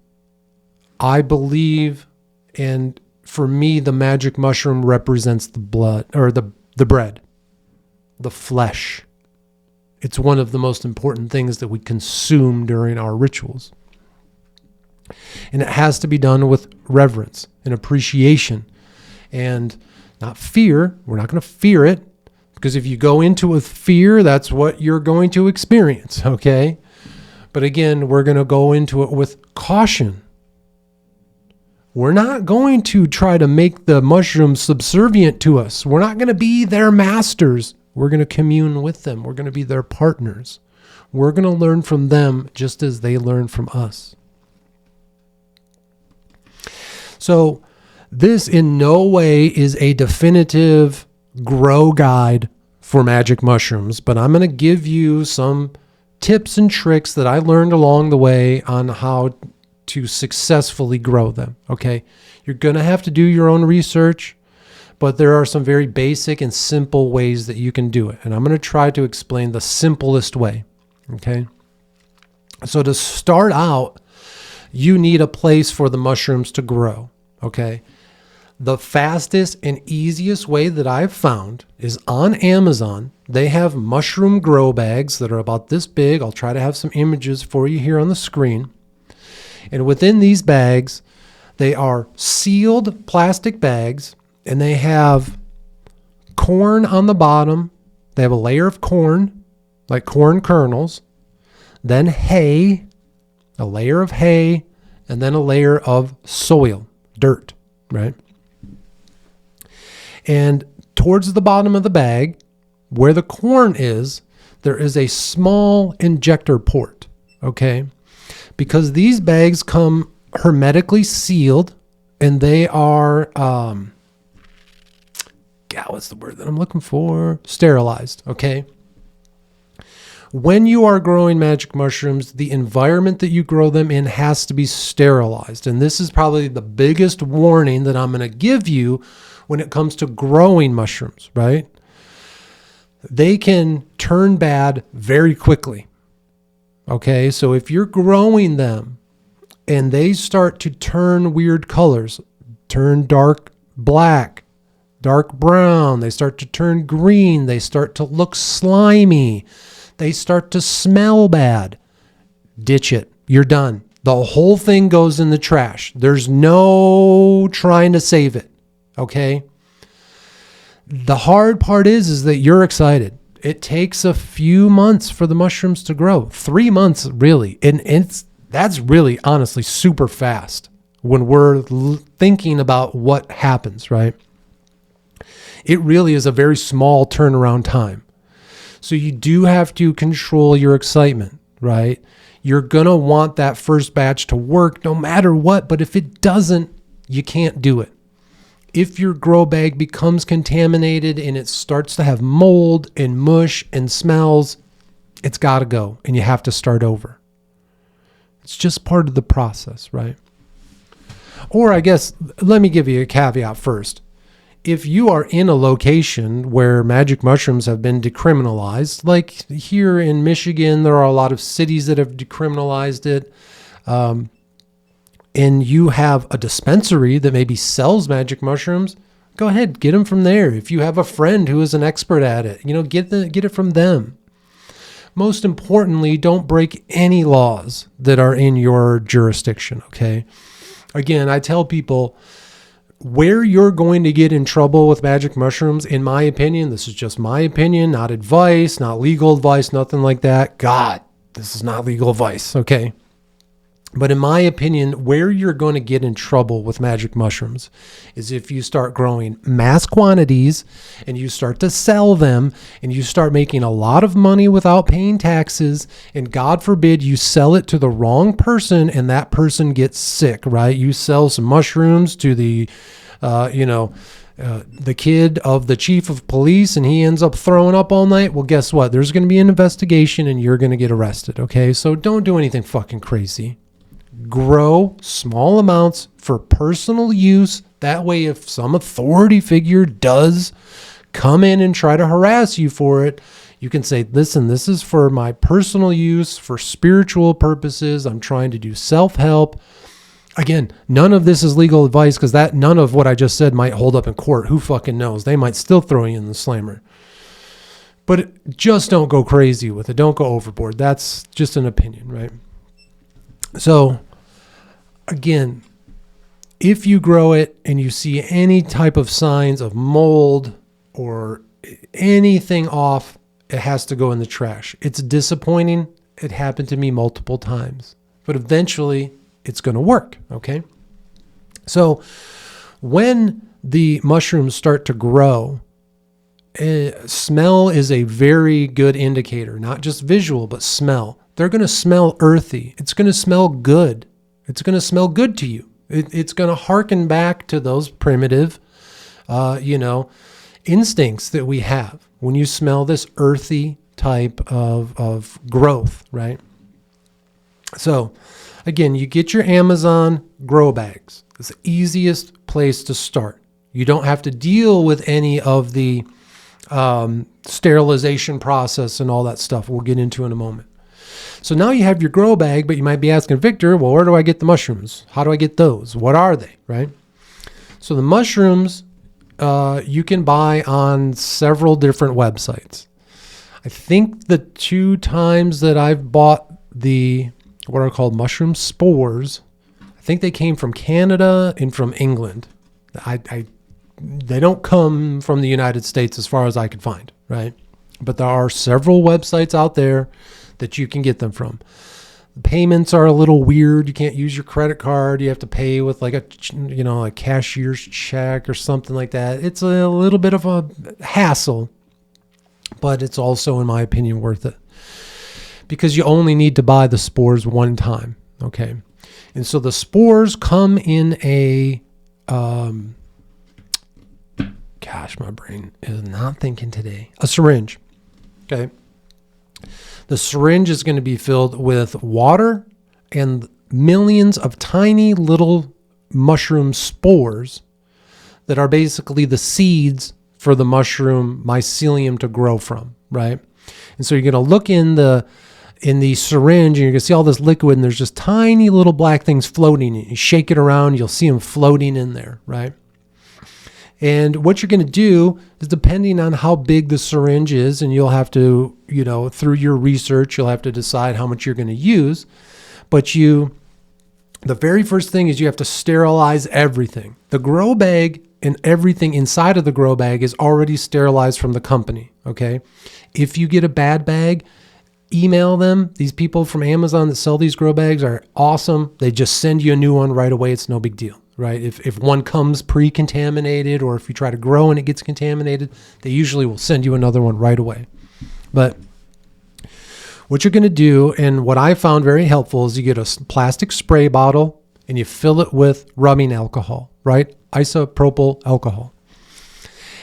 I believe, and for me, the magic mushroom represents the blood, or the bread, the flesh. It's one of the most important things that we consume during our rituals. And it has to be done with reverence and appreciation and not fear. We're not going to fear it, because if you go into it with fear, that's what you're going to experience, okay? But again, we're going to go into it with caution. We're not going to try to make the mushrooms subservient to us. We're not going to be their masters. We're going to commune with them. We're going to be their partners. We're going to learn from them just as they learn from us. So this in no way is a definitive grow guide for magic mushrooms, but I'm going to give you some tips and tricks that I learned along the way on how to successfully grow them, okay? You're going to have to do your own research, but there are some very basic and simple ways that you can do it. And I'm going to try to explain the simplest way, okay? So to start out, you need a place for the mushrooms to grow, okay? The fastest and easiest way that I've found is on Amazon. They have mushroom grow bags that are about this big. I'll try to have some images for you here on the screen. And within these bags, they are sealed plastic bags, and they have corn on the bottom. They have a layer of corn, like corn kernels, then hay, a layer of hay, and then a layer of soil, dirt, right? And towards the bottom of the bag, where the corn is, there is a small injector port, okay? Because these bags come hermetically sealed, and they are, what's the word that I'm looking for? Sterilized, okay? When you are growing magic mushrooms, the environment that you grow them in has to be sterilized. And this is probably the biggest warning that I'm going to give you when it comes to growing mushrooms, right? They can turn bad very quickly. Okay, so if you're growing them and they start to turn weird colors, turn dark black, dark brown, they start to turn green, they start to look slimy, they start to smell bad, ditch it. You're done. The whole thing goes in the trash. There's no trying to save it. Okay? The hard part is that you're excited. It takes a few months for the mushrooms to grow. 3 months, really. And that's really, honestly, super fast when we're thinking about what happens, right? It really is a very small turnaround time. So you do have to control your excitement, right? You're going to want that first batch to work no matter what, but if it doesn't, you can't do it. If your grow bag becomes contaminated and it starts to have mold and mush and smells, it's got to go and you have to start over. It's just part of the process, right? Or I guess, let me give you a caveat first. If you are in a location where magic mushrooms have been decriminalized, like here in Michigan, there are a lot of cities that have decriminalized it, and you have a dispensary that maybe sells magic mushrooms, go ahead, get them from there. If you have a friend who is an expert at it, get it from them. Most importantly, don't break any laws that are in your jurisdiction, okay? Again, I tell people where you're going to get in trouble with magic mushrooms, in my opinion, this is just my opinion, not advice, not legal advice, nothing like that. God, this is not legal advice, okay? But in my opinion, where you're going to get in trouble with magic mushrooms is if you start growing mass quantities and you start to sell them and you start making a lot of money without paying taxes, and God forbid you sell it to the wrong person and that person gets sick, right? You sell some mushrooms to the kid of the chief of police and he ends up throwing up all night. Well, guess what? There's going to be an investigation and you're going to get arrested, okay? So don't do anything fucking crazy. Grow small amounts for personal use. That way, if some authority figure does come in and try to harass you for it, you can say, listen, this is for my personal use, for spiritual purposes. I'm trying to do self-help. Again, none of this is legal advice because none of what I just said might hold up in court. Who fucking knows? They might still throw you in the slammer. But just don't go crazy with it. Don't go overboard. That's just an opinion, right? So, again, if you grow it and you see any type of signs of mold or anything off, it has to go in the trash. It's disappointing. It happened to me multiple times, but eventually it's going to work, okay? So when the mushrooms start to grow, smell is a very good indicator, not just visual, but smell. They're going to smell earthy. It's going to smell good. It's going to smell good to you. It's going to harken back to those primitive, instincts that we have when you smell this earthy type of growth, right? So, again, you get your Amazon grow bags. It's the easiest place to start. You don't have to deal with any of the sterilization process and all that stuff we'll get into in a moment. So now you have your grow bag, but you might be asking, Victor, well, where do I get the mushrooms? How do I get those? What are they, right? So the mushrooms you can buy on several different websites. I think the 2 times that I've bought what are called mushroom spores, I think they came from Canada and from England. They don't come from the United States as far as I could find, right? But there are several websites out there that you can get them from. The payments are a little weird. You can't use your credit card. You have to pay with like a cashier's check or something like that. It's a little bit of a hassle, but it's also, in my opinion, worth it because you only need to buy the spores one time. Okay. And so the spores come in a, gosh, my brain is not thinking today. A syringe. Okay. The syringe is going to be filled with water and millions of tiny little mushroom spores that are basically the seeds for the mushroom mycelium to grow from, right? And so you're going to look in the syringe and you're going to see all this liquid and there's just tiny little black things floating. You shake it around, you'll see them floating in there, right? And what you're going to do is, depending on how big the syringe is, and you'll have to, through your research, you'll have to decide how much you're going to use. But the very first thing is you have to sterilize everything. The grow bag and everything inside of the grow bag is already sterilized from the company, okay? If you get a bad bag, email them. These people from Amazon that sell these grow bags are awesome. They just send you a new one right away. It's no big deal. Right? If one comes pre-contaminated or if you try to grow and it gets contaminated, they usually will send you another one right away. But what you're going to do, and what I found very helpful, is you get a plastic spray bottle and you fill it with rubbing alcohol, right? Isopropyl alcohol.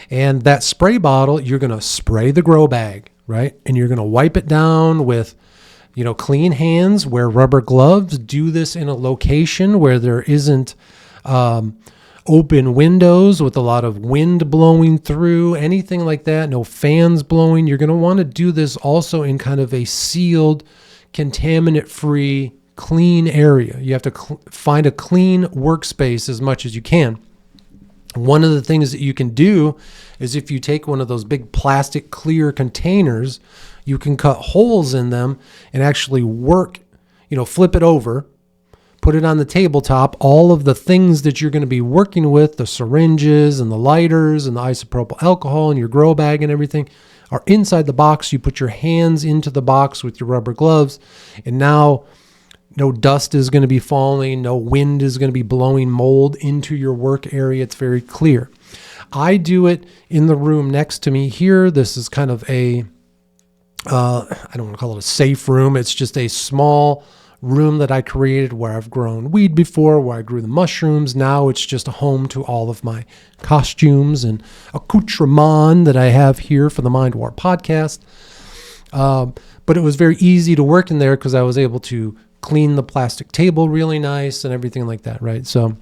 And that spray bottle, you're going to spray the grow bag, right? And you're going to wipe it down with clean hands, wear rubber gloves, do this in a location where there isn't open windows with a lot of wind blowing through, anything like that, no fans blowing. You're going to want to do this also in kind of a sealed, contaminant-free, clean area. You have to find a clean workspace as much as you can. One of the things that you can do is if you take one of those big plastic clear containers, you can cut holes in them and actually work, flip it over, put it on the tabletop. All of the things that you're going to be working with, the syringes and the lighters and the isopropyl alcohol and your grow bag and everything, are inside the box. You put your hands into the box with your rubber gloves, and now no dust is going to be falling. No wind is going to be blowing mold into your work area. It's very clear. I do it in the room next to me here. This is kind of I don't want to call it a safe room. It's just a small room that I created where I've grown weed before, where I grew the mushrooms. Now it's just a home to all of my costumes and accoutrement that I have here for the Mind War podcast. But it was very easy to work in there because I was able to clean the plastic table really nice and everything like that, right? So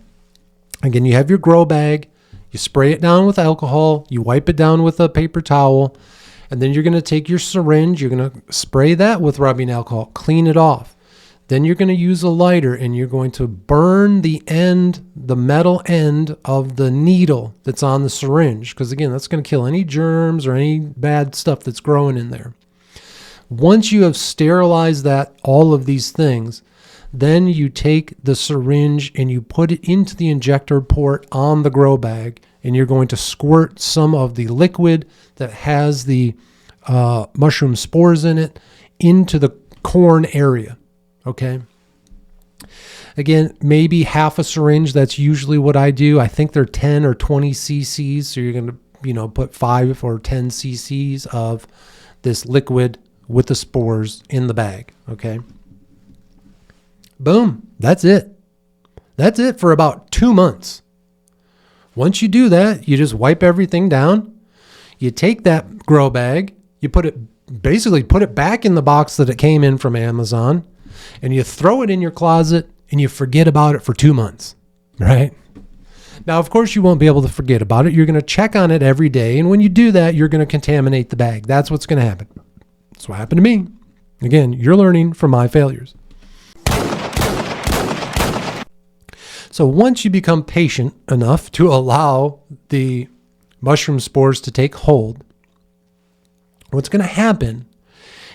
again, you have your grow bag, you spray it down with alcohol, you wipe it down with a paper towel, and then you're going to take your syringe, you're going to spray that with rubbing alcohol, clean it off. Then you're going to use a lighter and you're going to burn the metal end of the needle that's on the syringe, because again, that's going to kill any germs or any bad stuff that's growing in there. Once you have sterilized all of these things, then you take the syringe and you put it into the injector port on the grow bag, and you're going to squirt some of the liquid that has the mushroom spores in it into the corn area. Okay. Again, maybe half a syringe. That's usually what I do. I think they're 10 or 20 cc's. So you're going to, put 5 or 10 cc's of this liquid with the spores in the bag. Okay. Boom. That's it. That's it for about 2 months. Once you do that, you just wipe everything down. You take that grow bag, you put it back in the box that it came in from Amazon, and you throw it in your closet and you forget about it for 2 months, right? Now, of course, you won't be able to forget about it. You're going to check on it every day. And when you do that, you're going to contaminate the bag. That's what's going to happen. That's what happened to me. Again, you're learning from my failures. So once you become patient enough to allow the mushroom spores to take hold, what's going to happen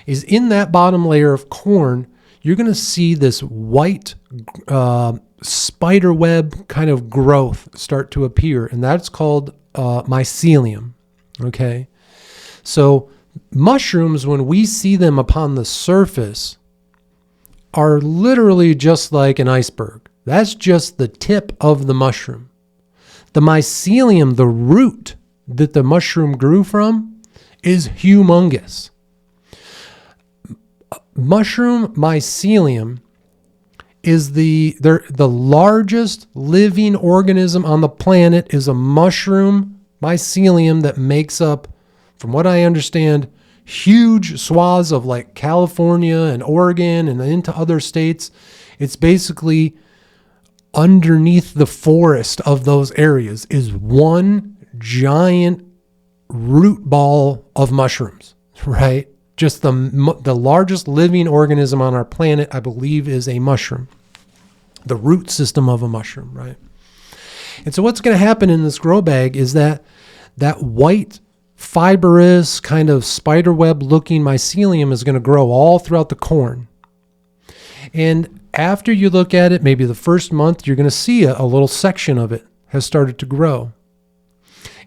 is in that bottom layer of corn, you're going to see this white spider web kind of growth start to appear, and that's called mycelium. Okay, so mushrooms, when we see them upon the surface, are literally just like an iceberg. That's just the tip of the mushroom. The mycelium, the root that the mushroom grew from, is humongous. Mushroom mycelium is the largest living organism on the planet. Is a mushroom mycelium that makes up, from what I understand, huge swaths of like California and Oregon and into other states. It's basically underneath the forest of those areas is one giant root ball of mushrooms, right? Just the largest living organism on our planet, I believe, is a mushroom. The root system of a mushroom, right? And so what's going to happen in this grow bag is that white, fibrous, kind of spiderweb looking mycelium is going to grow all throughout the corn. And after you look at it, maybe the first month, you're going to see a little section of it has started to grow.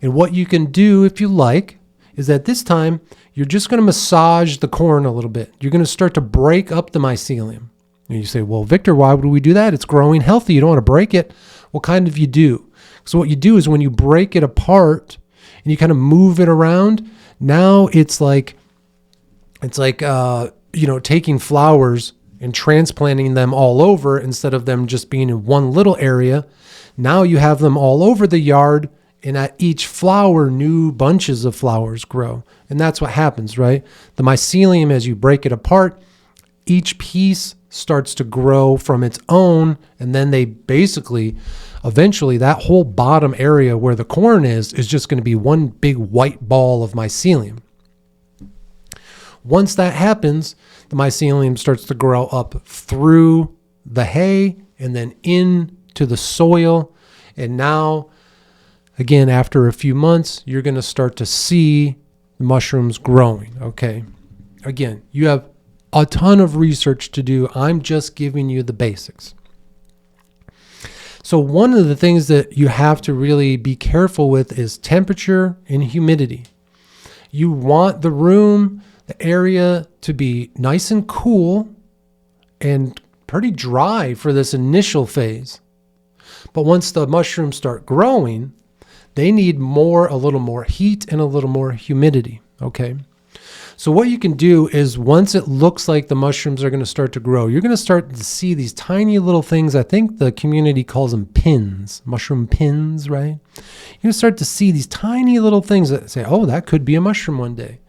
And what you can do, if you like, is that this time you're just going to massage the corn a little bit. You're going to start to break up the mycelium. And you say, well, Victor, why would we do that? It's growing healthy. You don't want to break it. Well, kind of you do. So what you do is when you break it apart and you kind of move it around, now it's like taking flowers and transplanting them all over instead of them just being in one little area. Now you have them all over the yard, and at each flower, new bunches of flowers grow. And that's what happens, right? The mycelium, as you break it apart, each piece starts to grow from its own, and then they basically, eventually, that whole bottom area where the corn is just going to be one big white ball of mycelium. Once that happens, the mycelium starts to grow up through the hay and then into the soil. And now again, after a few months, you're going to start to see mushrooms growing. Okay. Again, you have a ton of research to do. I'm just giving you the basics. So one of the things that you have to really be careful with is temperature and humidity. You want the room, the area to be nice and cool and pretty dry for this initial phase. But once the mushrooms start growing, they need a little more heat and a little more humidity. Okay. So what you can do is once it looks like the mushrooms are going to start to grow, you're going to start to see these tiny little things. I think the community calls them pins, mushroom pins, right? You're going to start to see these tiny little things that say, oh, that could be a mushroom one day.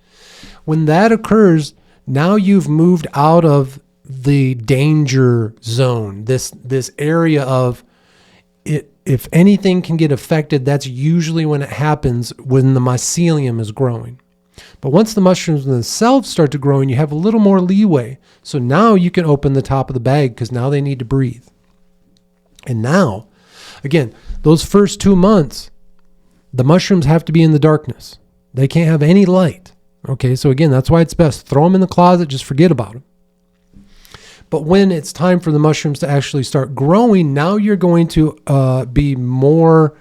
When that occurs, now you've moved out of the danger zone, this area of it. If anything can get affected, that's usually when it happens when the mycelium is growing. But once the mushrooms themselves start to grow, and you have a little more leeway. So now you can open the top of the bag because now they need to breathe. And now, again, those first 2 months, the mushrooms have to be in the darkness. They can't have any light. Okay, so again, that's why it's best. Throw them in the closet, just forget about them. But when it's time for the mushrooms to actually start growing, now you're going to be more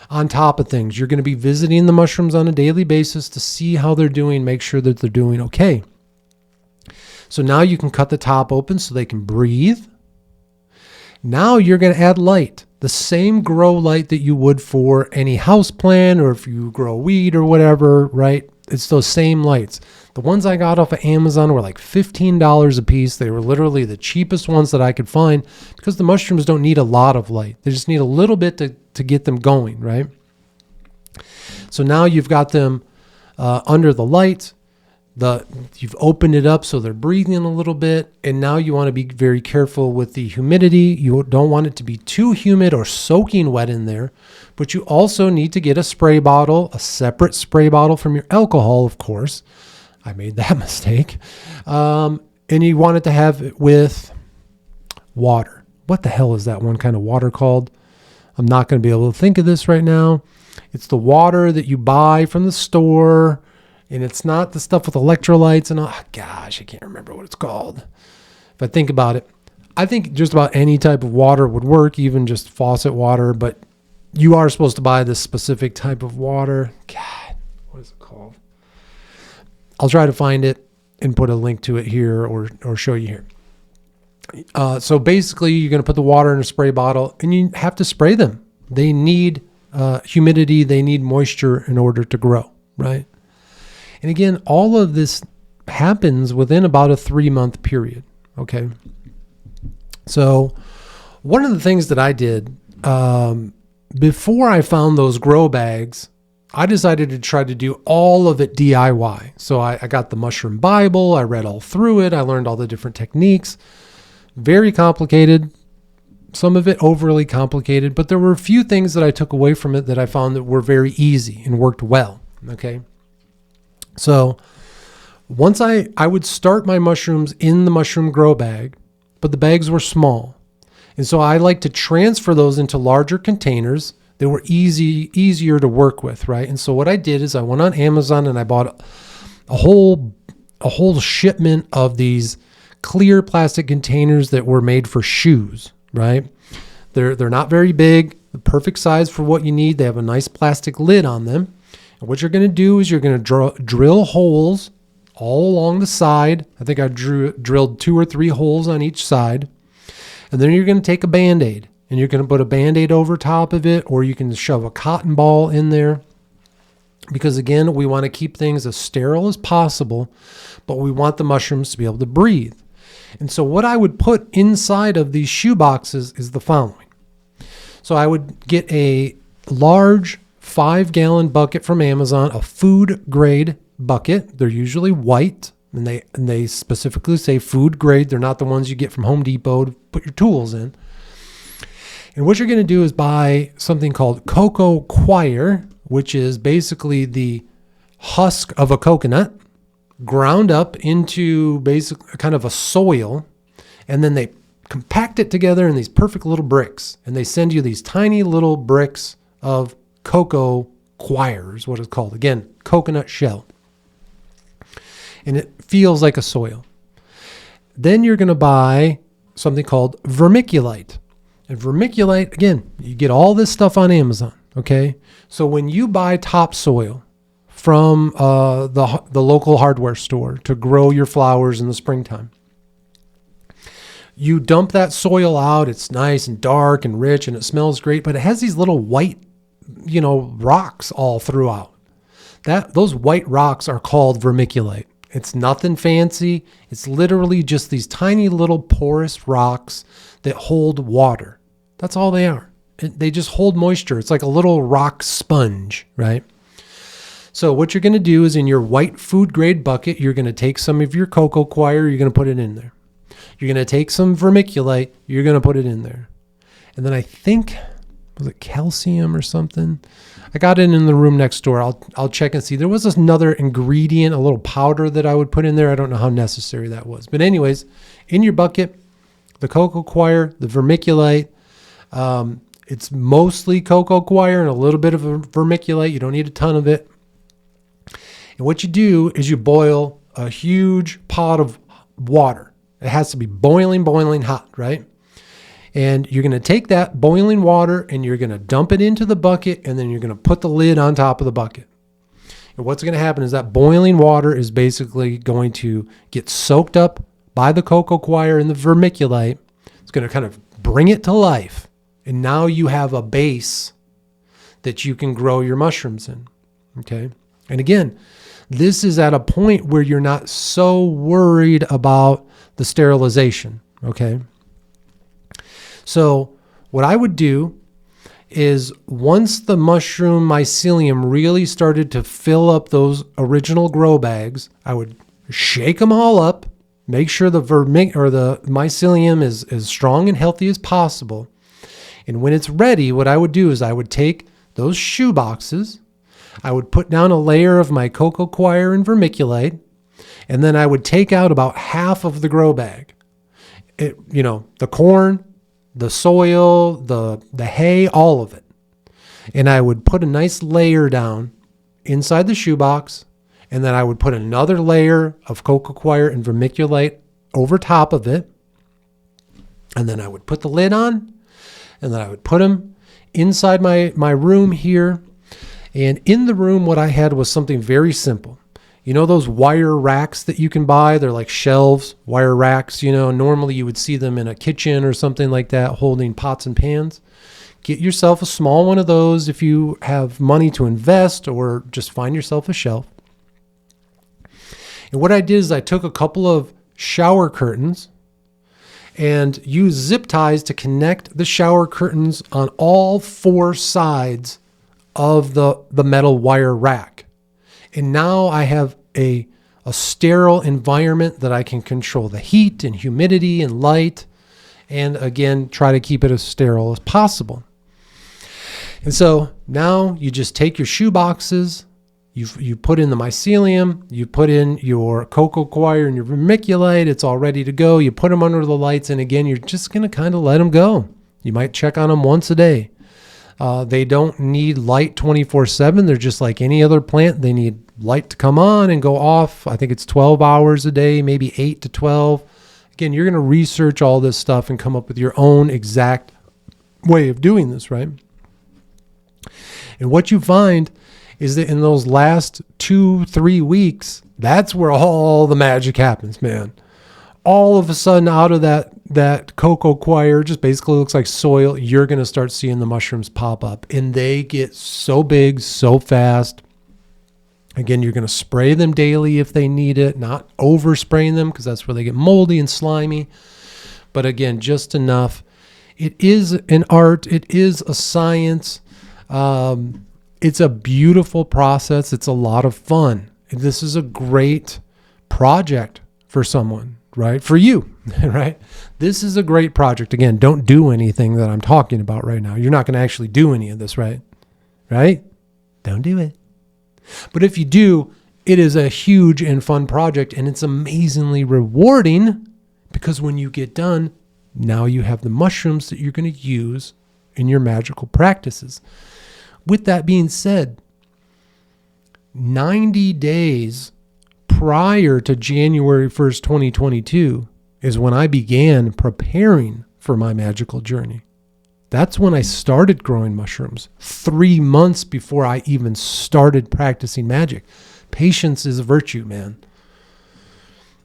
on top of things. You're going to be visiting the mushrooms on a daily basis to see how they're doing, make sure that they're doing okay. So now you can cut the top open so they can breathe. Now you're going to add light, the same grow light that you would for any house plant or if you grow weed or whatever, right? It's those same lights. The ones I got off of Amazon were like $15 a piece. They were literally the cheapest ones that I could find because the mushrooms don't need a lot of light. They just need a little bit to get them going, right? So now you've got them under the light. You've opened it up so they're breathing a little bit. And now you want to be very careful with the humidity. You don't want it to be too humid or soaking wet in there. But you also need to get a spray bottle, a separate spray bottle from your alcohol, of course. I made that mistake. And you want it to have it with water. What the hell is that one kind of water called? I'm not going to be able to think of this right now. It's the water that you buy from the store. And it's not the stuff with electrolytes and I can't remember what it's called. If I think about it, I think just about any type of water would work, even just faucet water. But you are supposed to buy this specific type of water. God, what is it called? I'll try to find it and put a link to it here or show you here. So basically, you're going to put the water in a spray bottle and you have to spray them. They need humidity. They need moisture in order to grow, right? And again, all of this happens within about a 3-month period, okay? So one of the things that I did before I found those grow bags, I decided to try to do all of it DIY. So I got the Mushroom Bible. I read all through it. I learned all the different techniques. Very complicated. Some of it overly complicated. But there were a few things that I took away from it that I found that were very easy and worked well. Okay. So once I would start my mushrooms in the mushroom grow bag, but the bags were small. And so I like to transfer those into larger containers. They were easier to work with, right? And so what I did is I went on Amazon and I bought a whole shipment of these clear plastic containers that were made for shoes, right? They're not very big, the perfect size for what you need. They have a nice plastic lid on them. And what you're going to do is you're going to drill holes all along the side. I think I drilled 2 or 3 holes on each side. And then you're going to take a Band-Aid. And you're going to put a Band-Aid over top of it, or you can shove a cotton ball in there. Because again, we want to keep things as sterile as possible, but we want the mushrooms to be able to breathe. And so what I would put inside of these shoe boxes is the following. So I would get a large 5-gallon bucket from Amazon, a food grade bucket. They're usually white, and they specifically say food grade. They're not the ones you get from Home Depot to put your tools in. And what you're going to do is buy something called cocoa coir, which is basically the husk of a coconut ground up into basically kind of a soil. And then they compact it together in these perfect little bricks. And they send you these tiny little bricks of cocoa coir is what it's called. Again, coconut shell. And it feels like a soil. Then you're going to buy something called vermiculite. And vermiculite, again, you get all this stuff on Amazon, okay? So when you buy topsoil from the local hardware store to grow your flowers in the springtime, you dump that soil out. It's nice and dark and rich and it smells great, but it has these little white, rocks all throughout. Those white rocks are called vermiculite. It's nothing fancy. It's literally just these tiny little porous rocks that hold water. That's all they are. They just hold moisture. It's like a little rock sponge, right? So what you're going to do is in your white food grade bucket, you're going to take some of your cocoa coir, you're going to put it in there. You're going to take some vermiculite, you're going to put it in there. And then I think, was it calcium or something? I got it in the room next door. I'll check and see. There was another ingredient, a little powder that I would put in there. I don't know how necessary that was. But anyways, in your bucket, the cocoa coir, the vermiculite, it's mostly cocoa coir and a little bit of vermiculite. You don't need a ton of it. And what you do is you boil a huge pot of water. It has to be boiling hot, right? And you're going to take that boiling water and you're going to dump it into the bucket and then you're going to put the lid on top of the bucket. And what's going to happen is that boiling water is basically going to get soaked up by the cocoa coir and the vermiculite. It's going to kind of bring it to life. And now you have a base that you can grow your mushrooms in. Okay. And again, this is at a point where you're not so worried about the sterilization. Okay. So what I would do is once the mushroom mycelium really started to fill up those original grow bags, I would shake them all up, make sure the mycelium is as strong and healthy as possible. And when it's ready, what I would do is I would take those shoe boxes, I would put down a layer of my cocoa coir and vermiculite, and then I would take out about half of the grow bag. The corn, the soil, the hay, all of it. And I would put a nice layer down inside the shoebox, and then I would put another layer of cocoa coir and vermiculite over top of it. And then I would put the lid on, and then I would put them inside my room here. And in the room, what I had was something very simple. You know those wire racks that you can buy? They're like shelves, wire racks. Normally you would see them in a kitchen or something like that, holding pots and pans. Get yourself a small one of those if you have money to invest, or just find yourself a shelf. And what I did is I took a couple of shower curtains and used zip ties to connect the shower curtains on all four sides of the metal wire rack. And now I have a sterile environment that I can control the heat and humidity and light, and again, try to keep it as sterile as possible. And so now you just take your shoe boxes, you put in the mycelium, you put in your cocoa coir and your vermiculite, it's all ready to go. You put them under the lights, and again, you're just going to kind of let them go. You might check on them once a day. They don't need light 24/7. They're just like any other plant. They need light to come on and go off. I think it's 12 hours a day, maybe 8 to 12. Again, you're going to research all this stuff and come up with your own exact way of doing this, right? And what you find is that in those last 2-3 weeks, that's where all the magic happens, man. All of a sudden, out of that cocoa coir, just basically looks like soil, you're going to start seeing the mushrooms pop up. And they get so big, so fast. Again, you're going to spray them daily if they need it, not over-spraying them because that's where they get moldy and slimy. But again, just enough. It is an art. It is a science. It's a beautiful process. It's a lot of fun. This is a great project for someone. Right? For you, right? This is a great project. Again, don't do anything that I'm talking about right now. You're not going to actually do any of this, right? Right? Don't do it. But if you do, it is a huge and fun project, and it's amazingly rewarding because when you get done, now you have the mushrooms that you're going to use in your magical practices. With that being said, 90 days prior to January 1st, 2022 is when I began preparing for my magical journey. That's when I started growing mushrooms, 3 months before I even started practicing magic. Patience is a virtue, man.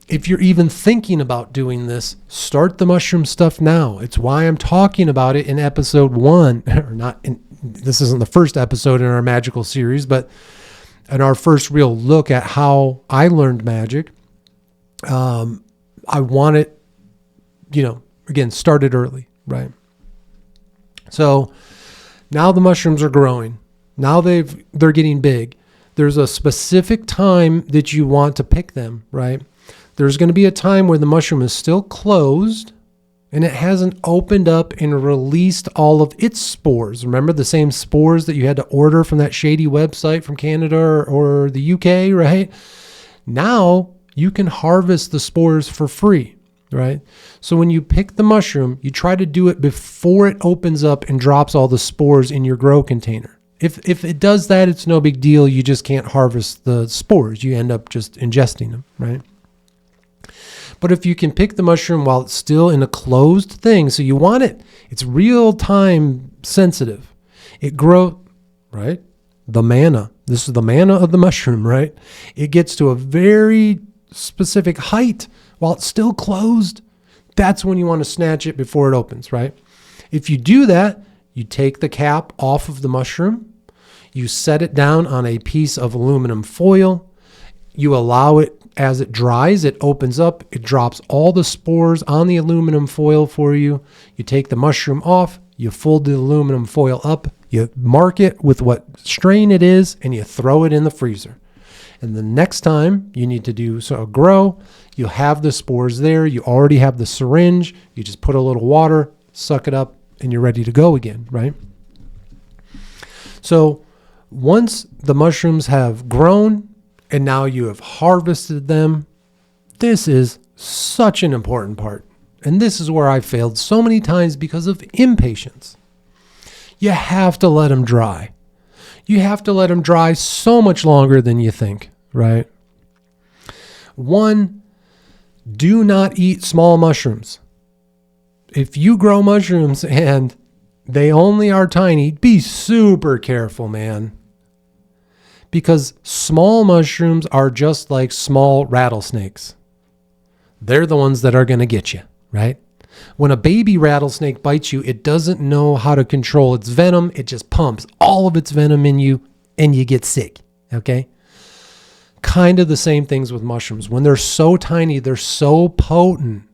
If you're even thinking about doing this, start the mushroom stuff now. It's why I'm talking about it in episode 1, or not. This isn't the first episode in our magical series, but in our first real look at how I learned magic. I want it, again, started early, right? So now the mushrooms are growing. Now they're getting big. There's a specific time that you want to pick them, right? There's going to be a time where the mushroom is still closed and it hasn't opened up and released all of its spores. Remember the same spores that you had to order from that shady website from Canada or the UK, right? Now you can harvest the spores for free, right? So when you pick the mushroom, you try to do it before it opens up and drops all the spores in your grow container. If it does that, it's no big deal. You just can't harvest the spores. You end up just ingesting them, right? But if you can pick the mushroom while it's still in a closed thing, so you want it, it's real time sensitive. It grows, right? The manna. This is the manna of the mushroom, right? It gets to a very specific height while it's still closed. That's when you want to snatch it before it opens, right? If you do that, you take the cap off of the mushroom, you set it down on a piece of aluminum foil, you allow it, as it dries, it opens up, it drops all the spores on the aluminum foil for you. You take the mushroom off, you fold the aluminum foil up, you mark it with what strain it is, and you throw it in the freezer. And the next time you need to do a grow, you have the spores there, you already have the syringe, you just put a little water, suck it up, and you're ready to go again, right? So once the mushrooms have grown and now you have harvested them, this is such an important part. And this is where I failed so many times because of impatience. You have to let them dry. You have to let them dry so much longer than you think, right? 1, do not eat small mushrooms. If you grow mushrooms and they only are tiny, be super careful, man. Because small mushrooms are just like small rattlesnakes. They're the ones that are going to get you, right? When a baby rattlesnake bites you, it doesn't know how to control its venom. It just pumps all of its venom in you and you get sick, okay? Kind of the same things with mushrooms. When they're so tiny, they're so potent.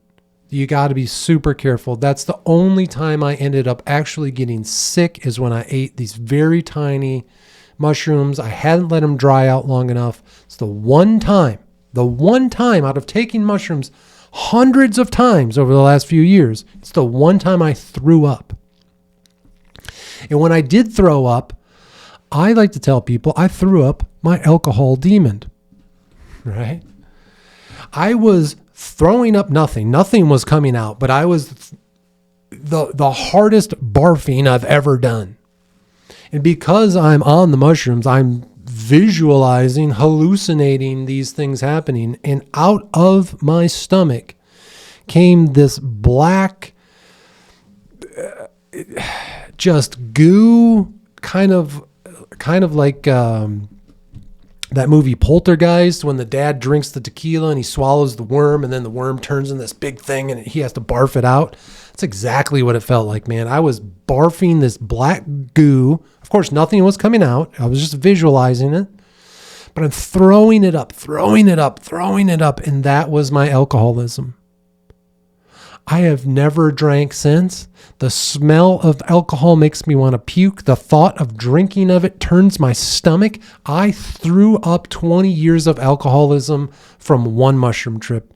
You got to be super careful. That's the only time I ended up actually getting sick is when I ate these very tiny mushrooms. I hadn't let them dry out long enough. It's the one time out of taking mushrooms hundreds of times over the last few years, it's the one time I threw up. And when I did throw up, I like to tell people I threw up my alcohol demon, right? I was throwing up nothing. Nothing was coming out, but I was the hardest barfing I've ever done. And because I'm on the mushrooms, I'm visualizing, hallucinating these things happening. And out of my stomach came this black, just goo, kind of like that movie Poltergeist, when the dad drinks the tequila and he swallows the worm and then the worm turns in this big thing and he has to barf it out. That's exactly what it felt like, man. I was barfing this black goo. Of course, nothing was coming out. I was just visualizing it. But I'm throwing it up. And that was my alcoholism. I have never drank since. The smell of alcohol makes me want to puke. The thought of drinking of it turns my stomach. I threw up 20 years of alcoholism from one mushroom trip.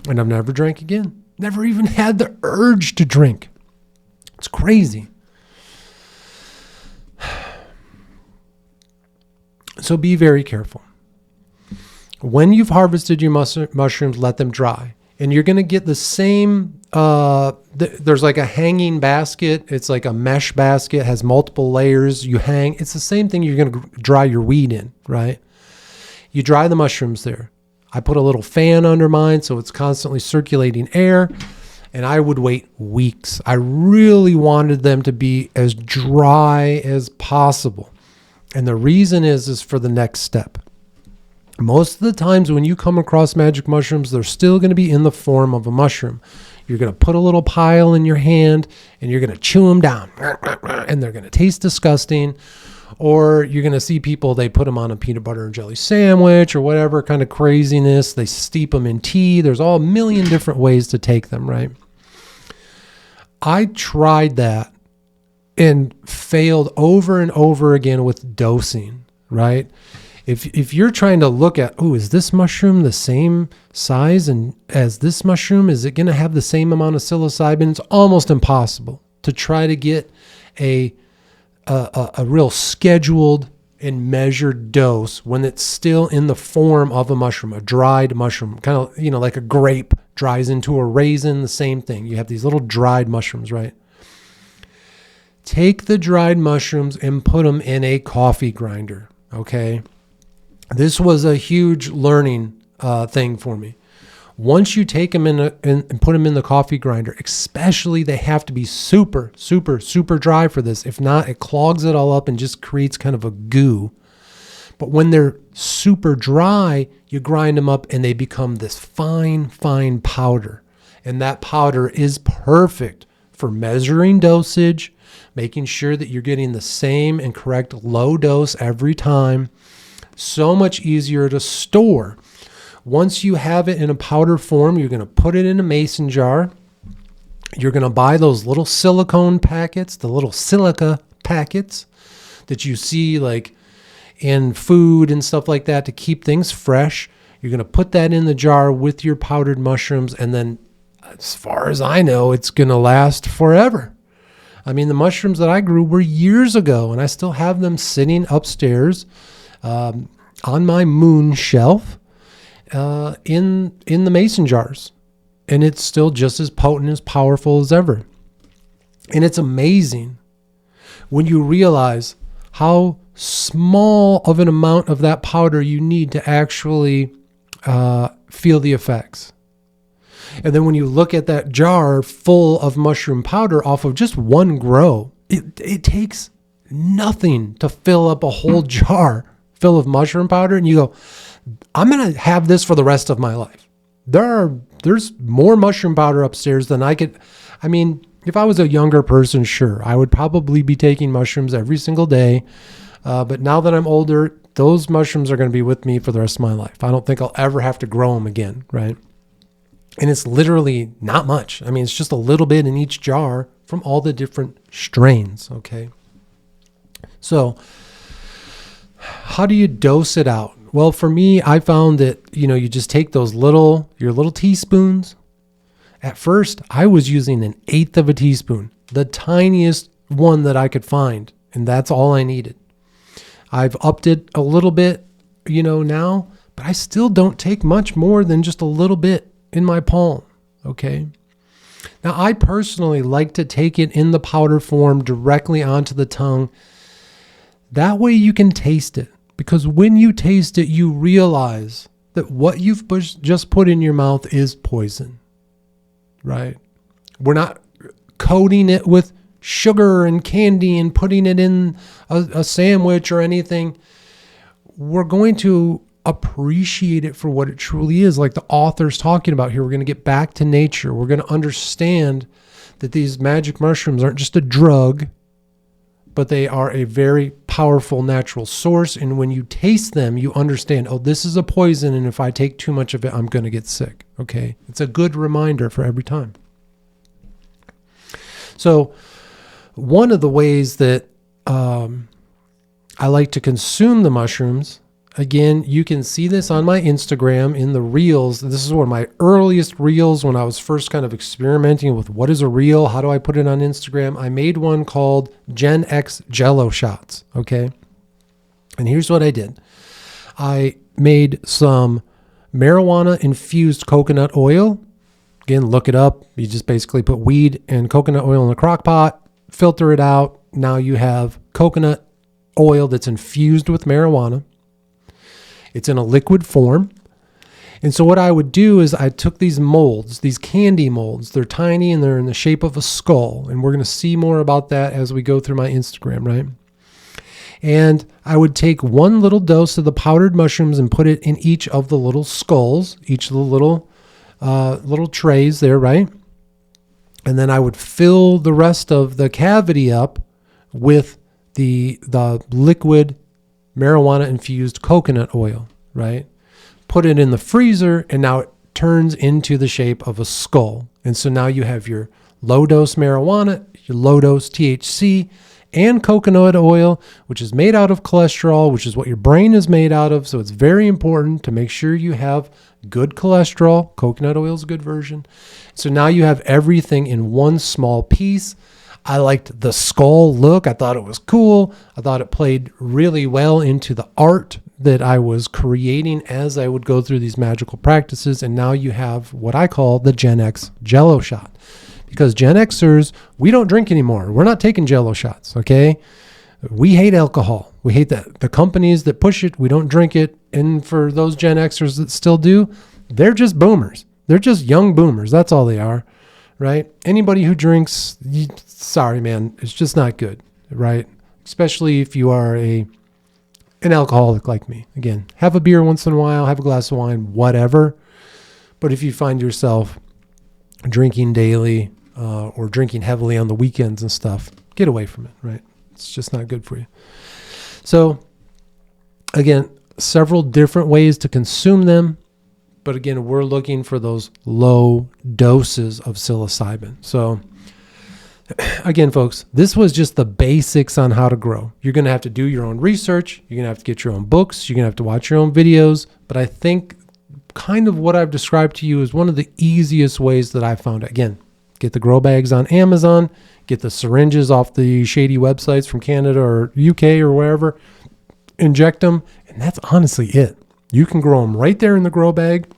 And I've never drank again. Never even had the urge to drink. It's crazy. So be very careful. When you've harvested your mushrooms, let them dry. And you're going to get the same, there's like a hanging basket. It's like a mesh basket, has multiple layers. You hang. It's the same thing you're going to dry your weed in, right? You dry the mushrooms there. I put a little fan under mine so it's constantly circulating air. And I would wait weeks. I really wanted them to be as dry as possible. And the reason is for the next step. Most of the times when you come across magic mushrooms, they're still going to be in the form of a mushroom. You're going to put a little pile in your hand and you're going to chew them down. And they're going to taste disgusting. Or you're going to see people, they put them on a peanut butter and jelly sandwich or whatever kind of craziness. They steep them in tea. There's all a million different ways to take them, right? I tried that and failed over and over again with dosing, right? If you're trying to look at, is this mushroom the same size and as this mushroom? Is it going to have the same amount of psilocybin? It's almost impossible to try to get a real scheduled and measured dose when it's still in the form of a mushroom, a dried mushroom, kind of, like a grape dries into a raisin, the same thing. You have these little dried mushrooms, right? Take the dried mushrooms and put them in a coffee grinder, okay? This was a huge learning thing for me. Once you take them and put them in the coffee grinder, especially they have to be super, super, super dry for this. If not, it clogs it all up and just creates kind of a goo. But when they're super dry, you grind them up and they become this fine, fine powder. And that powder is perfect for measuring dosage, making sure that you're getting the same and correct low dose every time. So much easier to store. Once you have it in a powder form, you're going to put it in a mason jar. You're going to buy those little silicone packets, the little silica packets that you see like in food and stuff like that to keep things fresh. You're going to put that in the jar with your powdered mushrooms. And then as far as I know, it's going to last forever. I mean, the mushrooms that I grew were years ago and I still have them sitting upstairs on my moon shelf. In the mason jars, and it's still just as potent, as powerful as ever. And it's amazing when you realize how small of an amount of that powder you need to actually feel the effects. And then when you look at that jar full of mushroom powder off of just one grow, it takes nothing to fill up a whole jar full of mushroom powder, and you go, I'm going to have this for the rest of my life. There's more mushroom powder upstairs than I could. I mean, if I was a younger person, sure, I would probably be taking mushrooms every single day. But now that I'm older, those mushrooms are going to be with me for the rest of my life. I don't think I'll ever have to grow them again, right? And it's literally not much. I mean, it's just a little bit in each jar from all the different strains, okay? So how do you dose it out? Well, for me, I found that, you just take those your little teaspoons. At first, I was using 1/8 of a teaspoon, the tiniest one that I could find. And that's all I needed. I've upped it a little bit, now, but I still don't take much more than just a little bit in my palm. Okay. Now, I personally like to take it in the powder form directly onto the tongue. That way you can taste it. Because when you taste it, you realize that what you've just put in your mouth is poison, right? We're not coating it with sugar and candy and putting it in a sandwich or anything. We're going to appreciate it for what it truly is, like the author's talking about here. We're going to get back to nature. We're going to understand that these magic mushrooms aren't just a drug, but they are a very powerful natural source. And when you taste them, you understand, this is a poison. And if I take too much of it, I'm going to get sick. Okay. It's a good reminder for every time. So one of the ways that I like to consume the mushrooms, again, you can see this on my Instagram in the reels. This is one of my earliest reels when I was first kind of experimenting with what is a reel? How do I put it on Instagram? I made one called Gen X Jello Shots. Okay. And here's what I did. I made some marijuana infused coconut oil Again, look it up. You just basically put weed and coconut oil in a crock pot, filter it out. Now you have coconut oil that's infused with marijuana. It's in a liquid form. And so what I would do is I took these molds, these candy molds. They're tiny and they're in the shape of a skull. And we're going to see more about that as we go through my Instagram, right? And I would take one little dose of the powdered mushrooms and put it in each of the little skulls, each of the little trays there, right? And then I would fill the rest of the cavity up with the liquid marijuana infused coconut oil, right? Put it in the freezer, and now it turns into the shape of a skull. And so now you have your low dose marijuana, your low dose THC, and coconut oil, which is made out of cholesterol, which is what your brain is made out of. So it's very important to make sure you have good cholesterol. Coconut oil is a good version. So now you have everything in one small piece. I liked the skull look. I thought it was cool. I thought it played really well into the art that I was creating as I would go through these magical practices. And now you have what I call the Gen X Jello shot. Because Gen Xers, we don't drink anymore. We're not taking Jello shots, okay? We hate alcohol. We hate the companies that push it. We don't drink it. And for those Gen Xers that still do, they're just boomers. They're just young boomers. That's all they are, right? Anybody who drinks, sorry, man, it's just not good, right? Especially if you are an alcoholic like me. Again, have a beer once in a while, have a glass of wine, whatever. But if you find yourself drinking daily, or drinking heavily on the weekends and stuff, get away from it, right? It's just not good for you. So again, several different ways to consume them. But again, we're looking for those low doses of psilocybin. So again, folks, this was just the basics on how to grow. You're going to have to do your own research. You're going to have to get your own books. You're going to have to watch your own videos. But I think kind of what I've described to you is one of the easiest ways that I found. Again, get the grow bags on Amazon, get the syringes off the shady websites from Canada or UK or wherever, inject them, and that's honestly it. You can grow them right there in the grow bag.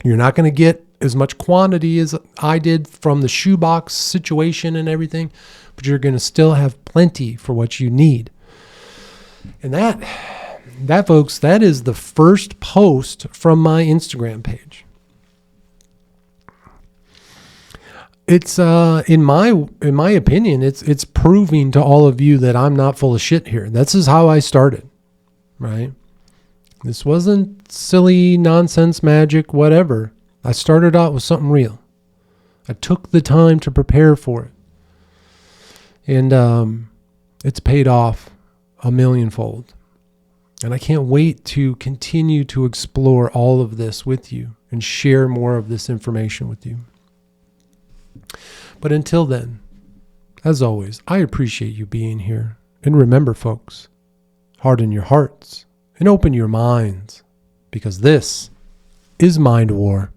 You're not going to get as much quantity as I did from the shoebox situation and everything, but you're going to still have plenty for what you need. And that, folks, that is the first post from my Instagram page. It's in my opinion, it's proving to all of you that I'm not full of shit here. This is how I started, right? This wasn't silly nonsense magic, whatever. I started out with something real. I took the time to prepare for it, and it's paid off a millionfold. And I can't wait to continue to explore all of this with you and share more of this information with you. But until then, as always, I appreciate you being here. And remember, folks, harden your hearts and open your minds, because this is Mind War.